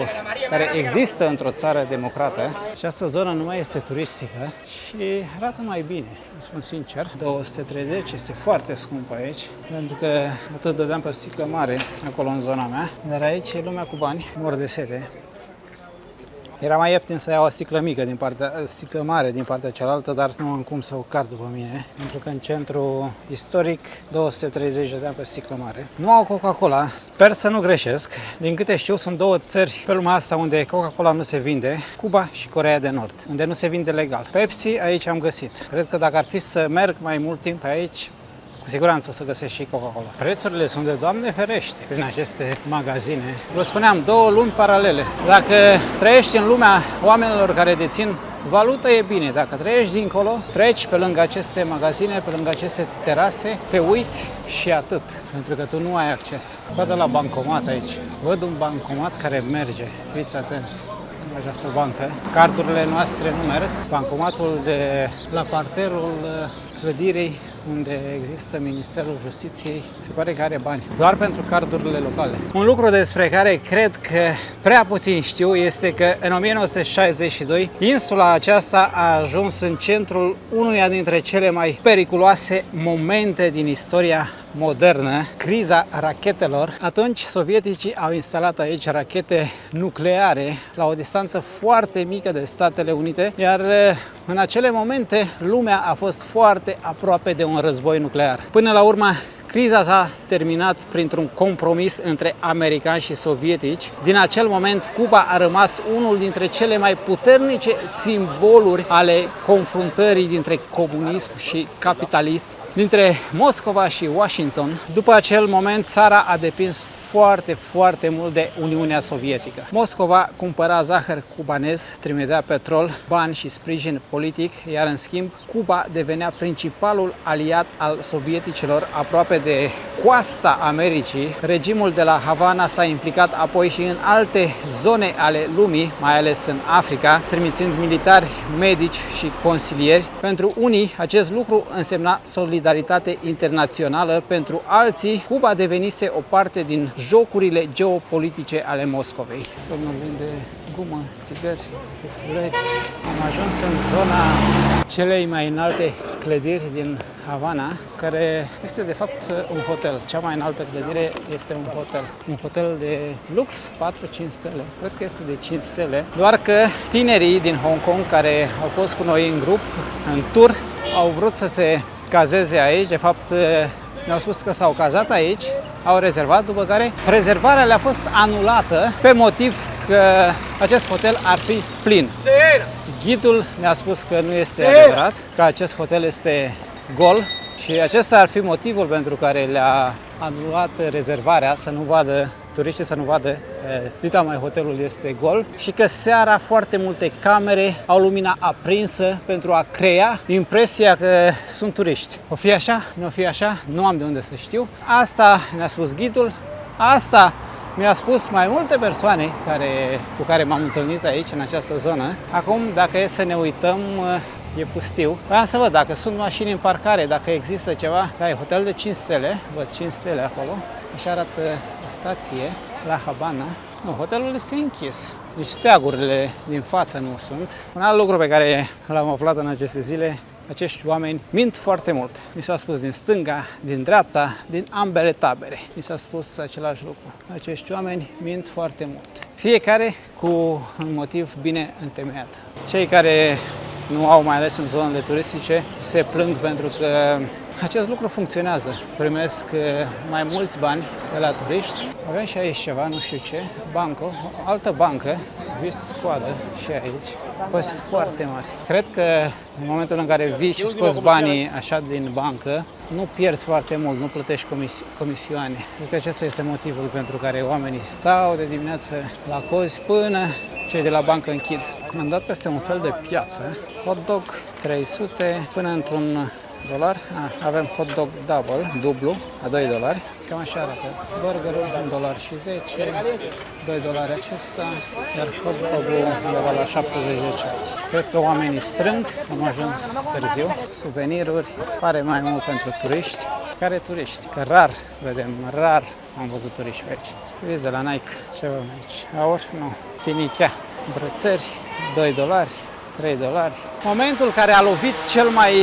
care există într-o țară democrată. Și această zonă nu mai este turistică și arată mai bine, spun sincer. 230 este foarte scump aici, pentru că atât dădeam pe o sticlă mare acolo în zona mea, dar aici e lumea cu bani, mor de sete. Era mai ieftin să iau o sticlă mică sticlă mare din partea cealaltă, dar nu am cum să o car după mine, pentru că în centru istoric 230 de ani pe sticlă mare. Nu au Coca-Cola, sper să nu greșesc. Din câte știu, sunt două țări pe lumea asta unde Coca-Cola nu se vinde, Cuba și Coreea de Nord, unde nu se vinde legal. Pepsi aici am găsit. Cred că dacă ar fi să merg mai mult timp aici, cu siguranță o să găsești și Coca-Cola. Prețurile sunt de Doamne ferește prin aceste magazine. Vă spuneam, două lumi paralele. Dacă trăiești în lumea oamenilor care dețin Valută e bine, dacă trăiești dincolo, treci pe lângă aceste magazine, pe lângă aceste terase, te uiți și atât, pentru că tu nu ai acces. Văd la bancomat aici, văd un bancomat care merge, fiți atenți la această bancă. Cardurile noastre nu merg, bancomatul de la parterul clădirii unde există Ministerul Justiției, se pare că are bani, doar pentru cardurile locale. Un lucru despre care cred că prea puțin știu este că în 1962 insula aceasta a ajuns în centrul unuia dintre cele mai periculoase momente din istoria modernă, criza rachetelor. Atunci sovieticii au instalat aici rachete nucleare la o distanță foarte mică de Statele Unite, iar în acele momente lumea a fost foarte aproape de un război nuclear. Până la urmă, criza s-a terminat printr-un compromis între americani și sovietici. Din acel moment, Cuba a rămas unul dintre cele mai puternice simboluri ale confruntării dintre comunism și capitalism, dintre Moscova și Washington. După acel moment, țara a depins foarte mult de Uniunea Sovietică. Moscova cumpăra zahăr cubanez, trimitea petrol, bani și sprijin politic, iar în schimb, Cuba devenea principalul aliat al sovieticilor aproape de coasta Americii. Regimul de la Havana s-a implicat apoi și în alte zone ale lumii, mai ales în Africa, trimițând militari, medici și consilieri. Pentru unii, acest lucru însemna solidaritate internațională, pentru alții, Cuba devenise o parte din jocurile geopolitice ale Moscovei. Domnul vinde gumă, țigări, fuleți. Am ajuns în zona celei mai înalte clădiri din Havana, care este de fapt un hotel. Cea mai înaltă clădire este un hotel. Un hotel de lux, 4-5 stele. Cred că este de 5 stele. Doar că tinerii din Hong Kong care au fost cu noi în grup, în tur, au vrut să se cazeze aici. De fapt, mi-au spus că s-au cazat aici, au rezervat, după care rezervarea le-a fost anulată pe motiv că acest hotel ar fi plin. Ghidul ne-a spus că nu este adevărat, că acest hotel este gol și acesta ar fi motivul pentru care le-a anulat rezervarea, să nu vadă turiștii, să nu vadă dita mai hotelul este gol, și că seara foarte multe camere au lumina aprinsă pentru a crea impresia că sunt turiști. O fi așa? Nu o fi așa? Nu am de unde să știu. Asta mi-a spus ghidul, asta mi-a spus mai multe persoane cu care m-am întâlnit aici, în această zonă. Acum, dacă e să ne uităm, e pustiu. Vreau să văd dacă sunt mașini în parcare, dacă există ceva. Da, e hotel de 5 stele, văd 5 stele acolo. Așa arată o stație la Havana. Nu, hotelul este închis. Deci steagurile din față nu sunt. Un alt lucru pe care l-am aflat în aceste zile, acești oameni mint foarte mult. Mi s-a spus din stânga, din dreapta, din ambele tabere. Mi s-a spus același lucru. Acești oameni mint foarte mult. Fiecare cu un motiv bine întemeiat. Cei care nu au, mai ales în zonele turistice, se plâng pentru că acest lucru funcționează. Primesc mai mulți bani de la turiști. Avem și aici ceva, nu știu ce, banco, o altă bancă, vis scoadă și aici, cozi foarte mari. Cred că în momentul în care vii și scoți banii așa din bancă, nu pierzi foarte mult, nu plătești comisioane. Cred că acesta este motivul pentru care oamenii stau de dimineață la cozi până cei de la bancă închid. Am dat peste un fel de piață, hot dog 300 până într-un $1. Avem hot dog double, dublu, a $2. Cam așa arată. Burgerul $1.10, $2 acesta, iar hot dogul undeva la 70 de cenți. Cred că oamenii strâng, am ajuns târziu. Suveniruri, pare mai mult pentru turiști. Care turiști? Că rar am văzut turiști pe aici. Vezi de la Nike, ce avem aici? Aur? Nu. Tinichea, brățări, $2, $3. Momentul care a lovit cel mai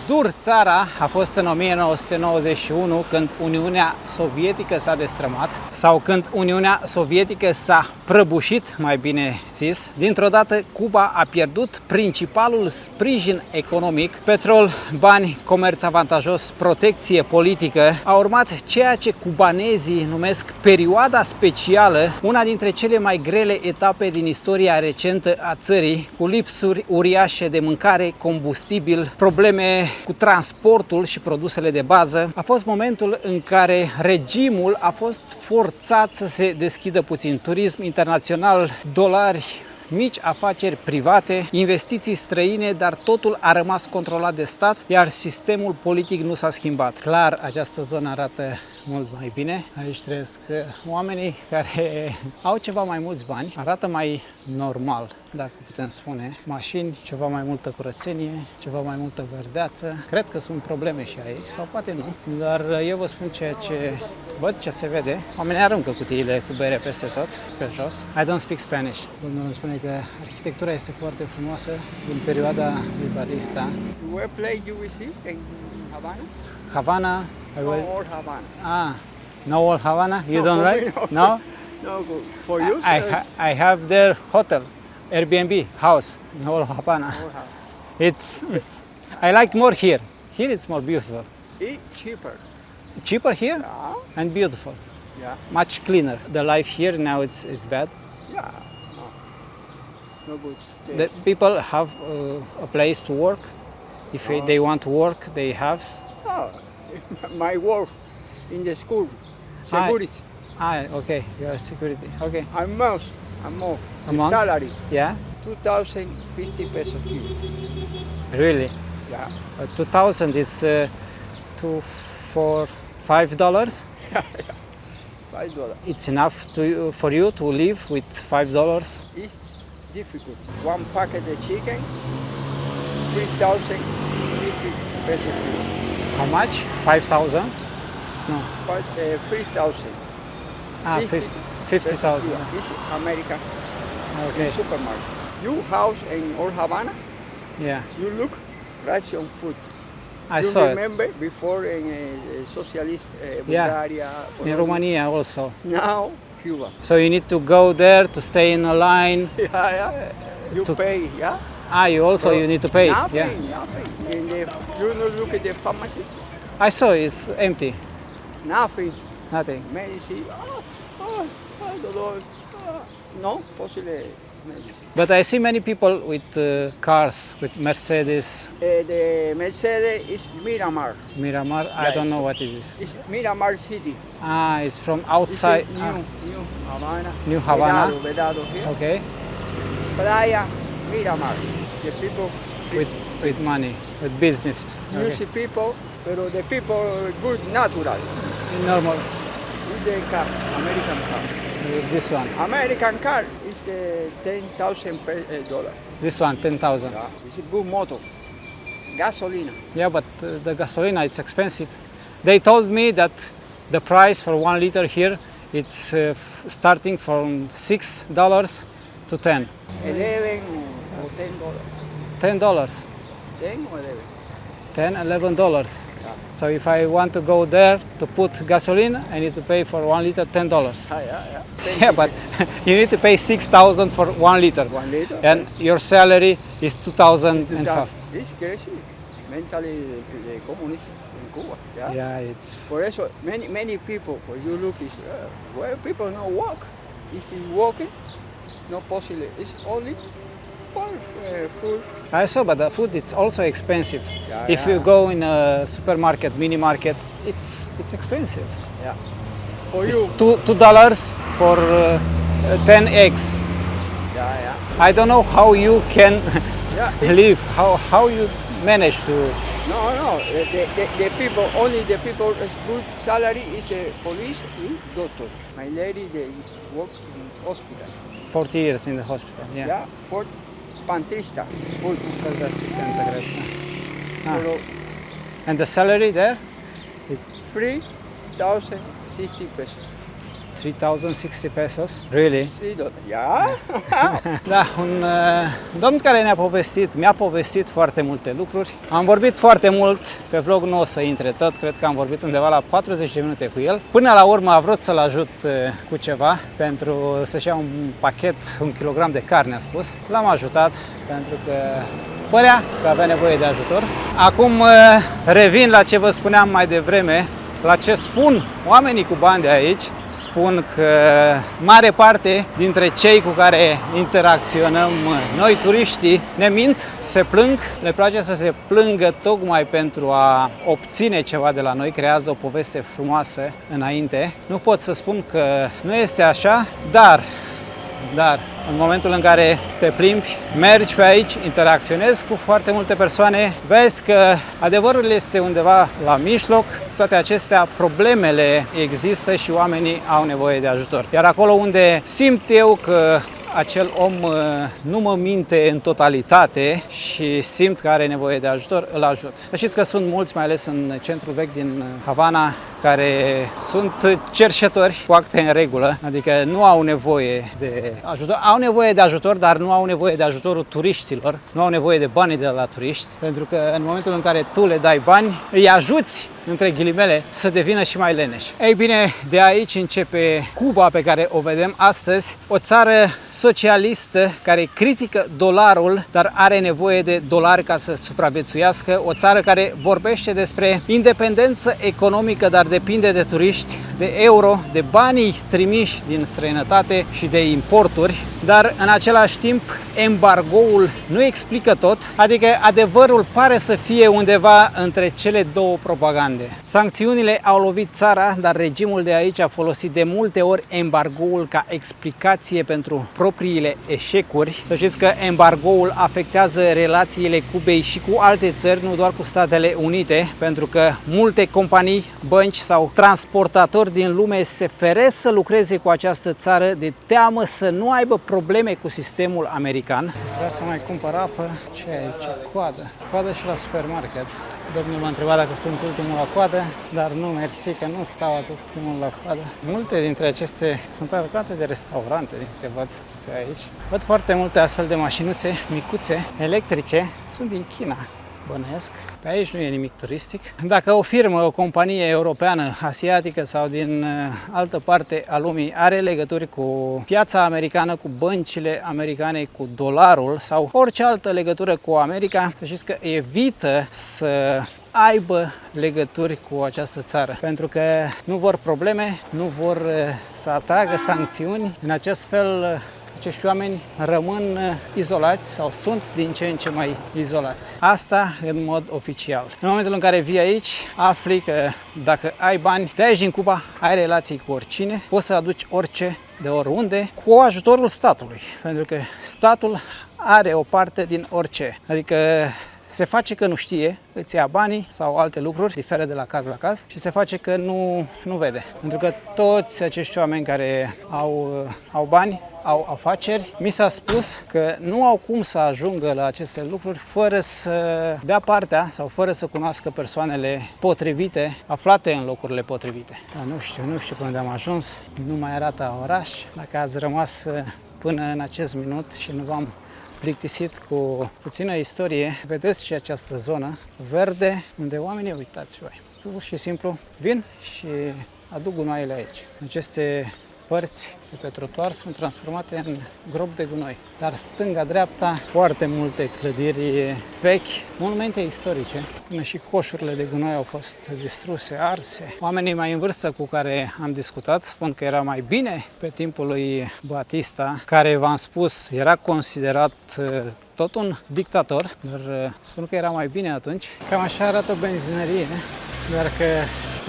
dur țara a fost în 1991, când Uniunea Sovietică s-a destrămat, sau când Uniunea Sovietică s-a prăbușit, mai bine zis. Dintr-o dată, Cuba a pierdut principalul sprijin economic, petrol, bani, comerț avantajos, protecție politică. A urmat ceea ce cubanezii numesc perioada specială, una dintre cele mai grele etape din istoria recentă a țării, cu lipsuri uriașe de mâncare, combustibil, probleme cu transportul și produsele de bază. A fost momentul în care regimul a fost forțat să se deschidă puțin. Turism internațional, dolari mici afaceri private, investiții străine, dar totul a rămas controlat de stat, iar sistemul politic nu s-a schimbat. Clar, această zonă arată mult mai bine. Aici trăiesc oamenii care au ceva mai mulți bani, arată mai normal, dacă putem spune. Mașini, ceva mai multă curățenie, ceva mai multă verdeață. Cred că sunt probleme și aici, sau poate nu, dar eu vă spun ceea ce văd, ce se vede. Oamenii aruncă cutiile cu bere peste tot, pe jos. I don't speak Spanish. Domnul îmi spune că arhitectura este foarte frumoasă din perioada lui Batista. Where place you will see in Havana? Havana, I No, was... all Havana. Ah, no old Havana? You No, don't for like? me, No? No good. For you, I have their hotel, Airbnb house in old Havana. all Havana. It's I like more here. Here it's more beautiful. It's cheaper. Cheaper here Yeah, and beautiful. yeah, Much cleaner. The life here now it's bad. yeah. No, no good. The people have a place to work. If they want to work, they have. Oh, my work in the school, security. Okay, you are security. Okay, A month. A The month? salary, yeah, 2,050 pesos kilo. really. Yeah. 2,000 is $2, $4, $5. $5. It's enough for you to live with $5. It's difficult. One packet of chicken, 3,050 pesos kilo. How much? 5,000? No. But 3,000. 50. 50,000. It's American Okay. supermarket. You house in Old Havana, Yeah, you look ration food. I you saw it. remember before in socialist Yeah. Bulgaria, In Polonia. Romania also. Now Cuba. So you need to go there to stay in a line. Yeah. You To- pay, yeah. You also you need to pay. Nothing, Yeah, nothing. In the, you know, look at the pharmacy. I saw it's empty. Nothing. Nothing. Medicine. Dolor. No, possible medicine. But I see many people with cars, with Mercedes, The Mercedes is Miramar. Miramar. I don't know what it is. It's Miramar City. It's from It's outside. New Havana. New Havana. Vedado here. Okay, Playa Miramar. The people, with money, with businesses. you see people, pero the people good natural. Normal. With the car, American car. This one. American car is $10,000. This one, 10,000. Yeah, it's a good motor. Gasolina. Yeah, but the gasolina, it's expensive. They told me that the price for 1 liter here, it's starting from $6 to 10. 11 or $10. $10, 10 or 11. $10, $11. Yeah. So if I want to go there to put gasoline, I need to pay for 1 liter $10. Yeah. Yeah, but you need to pay 6,000 for 1 liter. 1 liter. And your salary is 2,005. It's crazy. Mentally, the communist in Cuba. Yeah. Yeah, it's For eso, many people, when you look, is where people no work. If you working, no possible. It's only for food. I saw, but the food it's also expensive. Yeah, If yeah. you go in a supermarket, mini market, it's expensive. Yeah. For It's you. $2 for 10 eggs. Yeah. I don't know how you can Yeah. live. How you manage to? No. The people, only the people with good salary is the police and doctor. My lady, they work in hospital. 40 years in the hospital. Yeah. Yeah. For pantista. Food. Fel de asistentă, cred. Ah. For And the salary there? 3,060 pesos. 3,060 pesos. Really? $3. Yeah. Da, un domn care mi-a povestit foarte multe lucruri. Am vorbit foarte mult, pe vlog nu o să intre tot, cred că am vorbit undeva la 40 de minute cu el. Până la urmă a vrut să-l ajut cu ceva pentru să-și ia un pachet, 1 kilogram de carne, a spus. L-am ajutat pentru că părea că avea nevoie de ajutor. Acum revin la ce vă spuneam mai devreme, la ce spun oamenii cu bani de aici. Spun că mare parte dintre cei cu care interacționăm noi turiștii ne mint, se plâng, le place să se plângă tocmai pentru a obține ceva de la noi, creează o poveste frumoasă înainte. Nu pot să spun că nu este așa, dar Dar în momentul în care te plimbi, mergi pe aici, interacționezi cu foarte multe persoane, vezi că adevărul este undeva la mijloc. Toate acestea, problemele există și oamenii au nevoie de ajutor. Iar acolo unde simt eu că acel om nu mă minte în totalitate și simt că are nevoie de ajutor, îl ajut. Știți că sunt mulți, mai ales în centrul vechi din Havana, care sunt cerșetori cu acte în regulă, adică nu au nevoie de ajutor. Au nevoie de ajutor, dar nu au nevoie de ajutorul turiștilor, nu au nevoie de banii de la turiști, pentru că în momentul în care tu le dai bani, îi ajuți, între ghilimele, să devină și mai leneși. Ei bine, de aici începe Cuba pe care o vedem astăzi, o țară socialistă care critică dolarul, dar are nevoie de dolari ca să supraviețuiască, o țară care vorbește despre independență economică, dar depinde de turiști, de euro, de banii trimiși din străinătate și de importuri, dar în același timp embargoul nu explică tot, adică adevărul pare să fie undeva între cele două propagande. Sancțiunile au lovit țara, dar regimul de aici a folosit de multe ori embargoul ca explicație pentru propriile eșecuri. Să știți că embargoul afectează relațiile Cubei și cu alte țări, nu doar cu Statele Unite, pentru că multe companii, bănci sau transportatori din lume se feresc să lucreze cu această țară de teamă să nu aibă probleme cu sistemul american. Vreau să mai cumpăr apă. Ce e aici? Coadă. Coadă și la supermarket. Domnul m-a întrebat dacă sunt ultimul la coadă, dar nu, mersi, că nu stau ultimul la coadă. Multe dintre aceste sunt alocate de restaurante, din câte văd pe aici. Văd foarte multe astfel de mașinuțe micuțe, electrice, sunt din China. Bănuiesc. Pe aici nu e nimic turistic. Dacă o firmă, o companie europeană, asiatică sau din altă parte a lumii are legături cu piața americană, cu băncile americane, cu dolarul sau orice altă legătură cu America, să știți că evită să aibă legături cu această țară, pentru că nu vor probleme, nu vor să atragă sancțiuni. În acest fel acești oameni rămân izolați sau sunt din ce în ce mai izolați. Asta în mod oficial. În momentul în care vii aici, afli că dacă ai bani, de aici din Cuba, ai relații cu oricine, poți să aduci orice de oriunde cu ajutorul statului, pentru că statul are o parte din orice. Adică se face că nu știe, îți ia banii sau alte lucruri, diferă de la caz la caz, și se face că nu vede. Pentru că toți acești oameni care au bani, au afaceri, mi s-a spus că nu au cum să ajungă la aceste lucruri fără să dea partea sau fără să cunoască persoanele potrivite, aflate în locurile potrivite. Dar nu știu până unde am ajuns, nu mai arată oraș. Dacă ați rămas până în acest minut și nu v-am plictisit cu puțină istorie, vedeți și această zonă verde unde oamenii, uitați voi, pur și simplu vin și aduc gunoaiele aici. Aceste părți de pe trotuar sunt transformate în gropi de gunoi. Dar stânga-dreapta, foarte multe clădiri vechi, monumente istorice. Până și coșurile de gunoi au fost distruse, arse. Oamenii mai în vârstă cu care am discutat spun că era mai bine pe timpul lui Batista, care, v-am spus, era considerat tot un dictator, dar spun că era mai bine atunci. Cam așa arată o benzinărie, doar că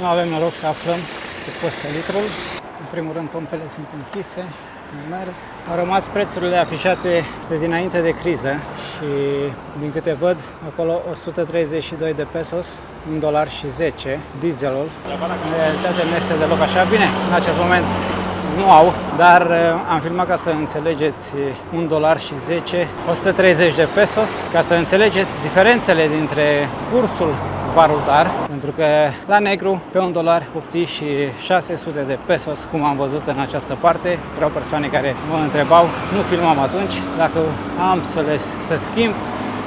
nu avem noroc să aflăm cât costă litrul. În primul rând, pompele sunt închise, nu merg. Au rămas prețurile afișate de dinainte de criză și, din câte văd, acolo 132 de pesos, $1.10, dieselul. În realitate nu este deloc așa bine. În acest moment nu au, dar am filmat ca să înțelegeți $1.10, 130 de pesos, ca să înțelegeți diferențele dintre cursul valutar, pentru că la negru pe $1 obții și 600 de pesos, cum am văzut în această parte. Erau persoane care mă întrebau, nu filmam atunci, dacă am să schimb,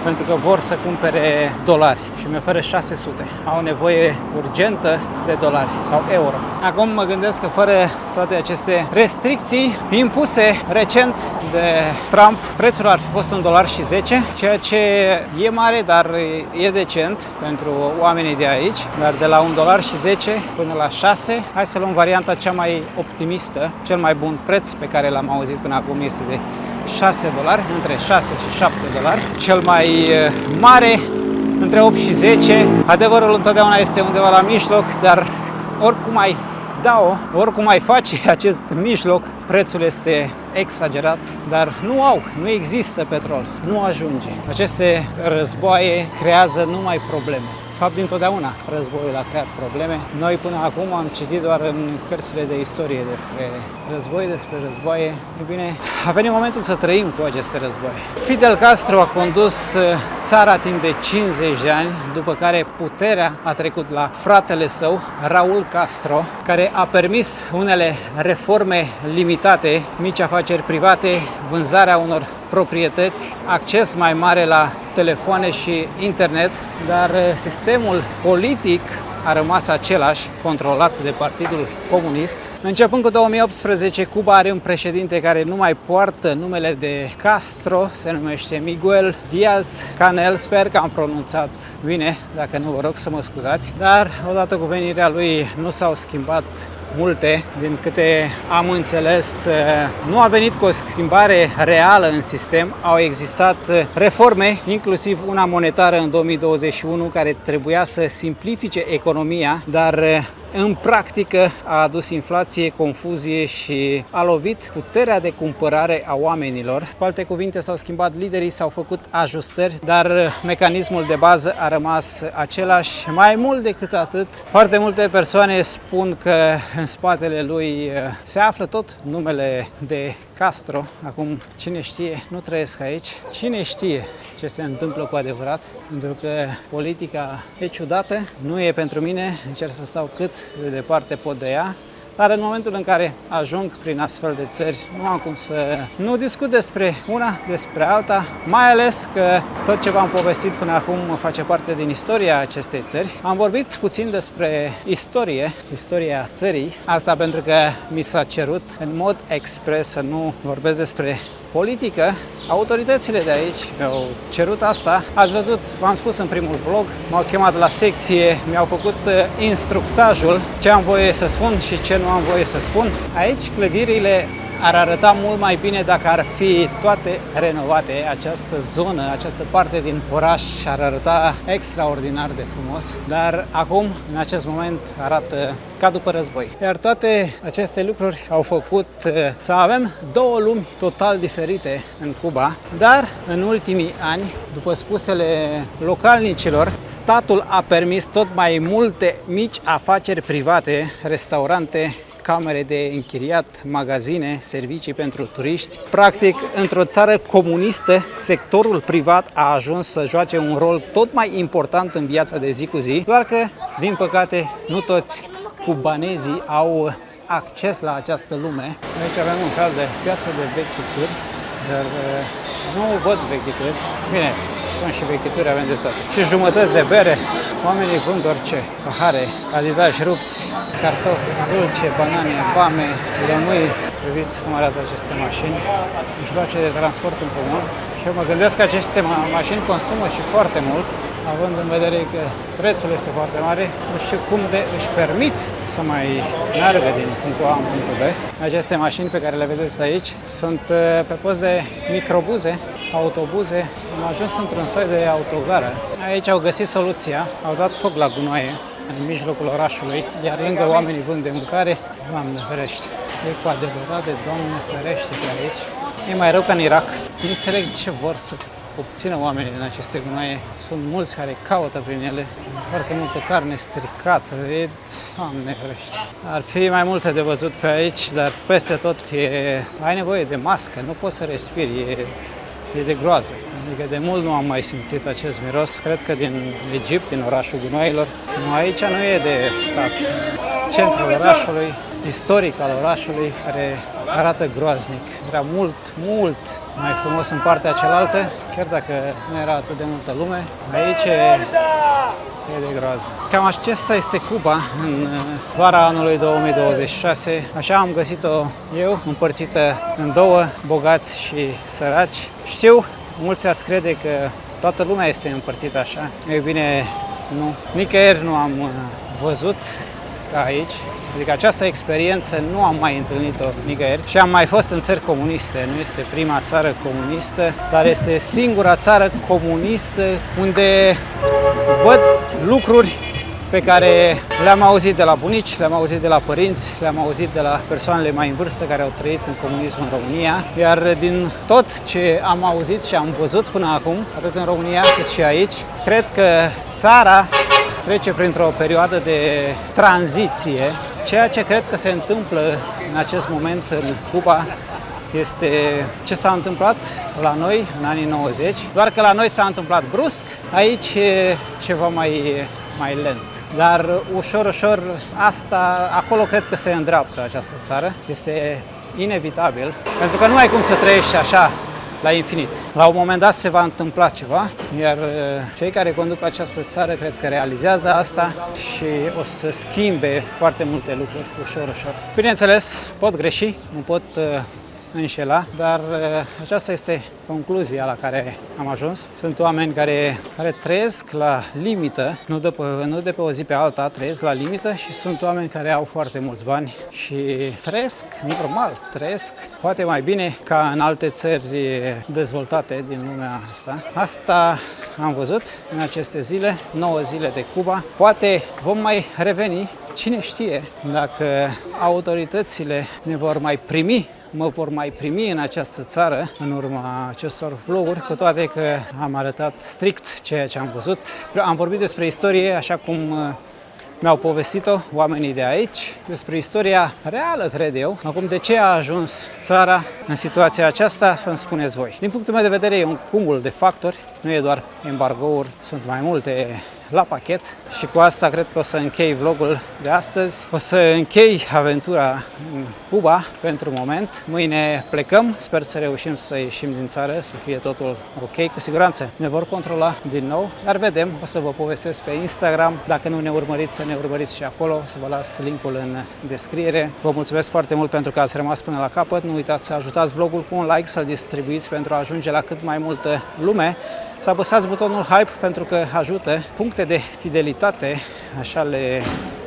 pentru că vor să cumpere dolari și mi oferă 600. Au nevoie urgentă de dolari sau euro. Acum mă gândesc că fără toate aceste restricții impuse recent de Trump, prețul ar fi fost $1.10, ceea ce e mare, dar e decent pentru oamenii de aici. Dar de la $1.10 până la 6, hai să luăm varianta cea mai optimistă, cel mai bun preț pe care l-am auzit până acum este de $6, între 6 și $7. Cel mai mare, între 8 și 10. Adevărul întotdeauna este undeva la mijloc, dar oricum ai da-o, oricum ai face acest mijloc, prețul este exagerat, dar nu există petrol, nu ajunge. Aceste războaie creează numai probleme. De fapt, dintotdeauna războiul a creat probleme. Noi până acum am citit doar în cărțile de istorie despre războaie. E bine, a venit momentul să trăim cu aceste războaie. Fidel Castro a condus țara timp de 50 de ani, după care puterea a trecut la fratele său, Raúl Castro, care a permis unele reforme limitate, mici afaceri private, vânzarea unor proprietăți, acces mai mare la telefoane și internet, dar sistemul politic a rămas același, controlat de Partidul Comunist. Începând cu 2018, Cuba are un președinte care nu mai poartă numele de Castro, se numește Miguel Díaz-Canel, sper că am pronunțat bine, dacă nu vă rog să mă scuzați, dar odată cu venirea lui nu s-au schimbat multe, din câte am înțeles, nu a venit cu o schimbare reală în sistem, au existat reforme, inclusiv una monetară în 2021 care trebuia să simplifice economia, dar în practică a adus inflație, confuzie și a lovit puterea de cumpărare a oamenilor. Cu alte cuvinte, s-au schimbat liderii, s-au făcut ajustări, dar mecanismul de bază a rămas același. Mai mult decât atât, foarte multe persoane spun că în spatele lui se află tot numele de Castro. Acum, cine știe, nu trăiesc aici, cine știe ce se întâmplă cu adevărat, pentru că politica e ciudată, nu e pentru mine, încerc să stau cât de departe pot de ea, dar în momentul în care ajung prin astfel de țări, nu am cum să nu discut despre una, despre alta, mai ales că tot ce v-am povestit până acum face parte din istoria acestei țări. Am vorbit puțin despre istoria țării, asta pentru că mi s-a cerut în mod expres să nu vorbesc despre politică. Autoritățile de aici mi-au cerut asta. Ați văzut, v-am spus în primul vlog, m-au chemat la secție, mi-au făcut instructajul, ce am voie să spun și ce nu am voie să spun. Aici clădirile ar arăta mult mai bine dacă ar fi toate renovate. Această zonă, această parte din oraș ar arăta extraordinar de frumos, dar acum, în acest moment, arată ca după război. Iar toate aceste lucruri au făcut să avem două lumi total diferite în Cuba, dar în ultimii ani, după spusele localnicilor, statul a permis tot mai multe mici afaceri private, restaurante, camere de închiriat, magazine, servicii pentru turiști. Practic, într-o țară comunistă, sectorul privat a ajuns să joace un rol tot mai important în viața de zi cu zi, doar că, din păcate, nu toți cubanezii au acces la această lume. Aici avem un fel de piață de vechituri, dar nu văd vechituri. Bine, sunt și vechituri, avem de toate. Și jumătăți de bere. Oamenii vând orice. Pahare, adidași rupți, cartofi, dulce, banane, bame, lămâi. Priviți cum arată aceste mașini. Mijloace de transport în comun. Și eu mă gândesc că aceste mașini consumă și foarte mult, având în vedere că prețul este foarte mare, nu știu cum își permit să mai meargă din punctul A în punctul B. Aceste mașini pe care le vedeți aici sunt pe post de microbuze, autobuze. Am ajuns într-un soi de autogară. Aici au găsit soluția, au dat foc la gunoaie în mijlocul orașului, iar lângă oamenii vând de mâncare. Doamne ferește! E cu adevărat de Doamne ferește pe aici. E mai rău ca în Irak. Nu înțeleg ce vor să obțină oamenii din aceste gunoaie. Sunt mulți care caută prin ele. Foarte multă carne stricată. Doamne ferește. Ar fi mai multe de văzut pe aici, dar peste tot ai nevoie de mască. Nu poți să respiri. E de groază. Adică de mult nu am mai simțit acest miros. Cred că din Egipt, din orașul gunoaielor. Nu, aici nu e de stat. Centrul orașului, istoric al orașului, care arată groaznic. Era mult mai frumos în partea cealaltă, chiar dacă nu era atât de multă lume. Aici e de groază. Cam acesta este Cuba în vara anului 2026. Așa am găsit-o eu, împărțită în două, bogați și săraci. Știu, mulți ați crede că toată lumea este împărțită așa. Ei bine, nu. Nicăieri nu am văzut ca aici. Adică această experiență nu am mai întâlnit-o nicăieri și am mai fost în țări comuniste. Nu este prima țară comunistă, dar este singura țară comunistă unde văd lucruri pe care le-am auzit de la bunici, le-am auzit de la părinți, le-am auzit de la persoanele mai în vârstă care au trăit în comunism în România. Iar din tot ce am auzit și am văzut până acum, atât în România cât și aici, cred că țara trece printr-o perioadă de tranziție. Ceea ce cred că se întâmplă în acest moment în Cuba este ce s-a întâmplat la noi în anii 90, doar că la noi s-a întâmplat brusc, aici e ceva mai lent. Dar ușor, ușor, acolo cred că se îndreaptă această țară. Este inevitabil, pentru că nu ai cum să trăiești așa la infinit. La un moment dat se va întâmpla ceva, iar cei care conduc această țară cred că realizează asta și o să schimbe foarte multe lucruri ușor, ușor. Bineînțeles, pot greși, nu pot înșela, dar aceasta este concluzia la care am ajuns. Sunt oameni care trăiesc la limită, nu de pe o zi pe alta, trăiesc la limită și sunt oameni care au foarte mulți bani și trăiesc normal, trăiesc poate mai bine ca în alte țări dezvoltate din lumea asta. Asta am văzut în aceste zile, 9 zile de Cuba. Poate vom mai reveni, cine știe, dacă autoritățile ne vor mai primi, mă vor mai primi în această țară în urma acestor vloguri, cu toate că am arătat strict ceea ce am văzut. Am vorbit despre istorie așa cum mi-au povestit-o oamenii de aici, despre istoria reală, cred eu. Acum, de ce a ajuns țara în situația aceasta, să-mi spuneți voi. Din punctul meu de vedere, e un cumul de factori, nu e doar embargouri, sunt mai multe la pachet și cu asta cred că o să închei vlogul de astăzi. O să închei aventura în Cuba pentru moment. Mâine plecăm, sper să reușim să ieșim din țară, să fie totul ok. Cu siguranță ne vor controla din nou, dar vedem, o să vă povestesc pe Instagram. Dacă nu ne urmăriți, să ne urmăriți și acolo, să vă las linkul în descriere. Vă mulțumesc foarte mult pentru că ați rămas până la capăt. Nu uitați să ajutați vlogul cu un like, să-l distribuiți pentru a ajunge la cât mai multă lume. Să apăsați butonul hype pentru că ajută. Puncte de fidelitate,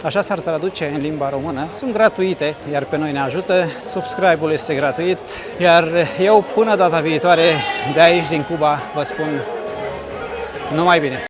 așa s-ar traduce în limba română, sunt gratuite, iar pe noi ne ajută. Subscribe-ul este gratuit, iar eu până data viitoare de aici din Cuba vă spun numai bine!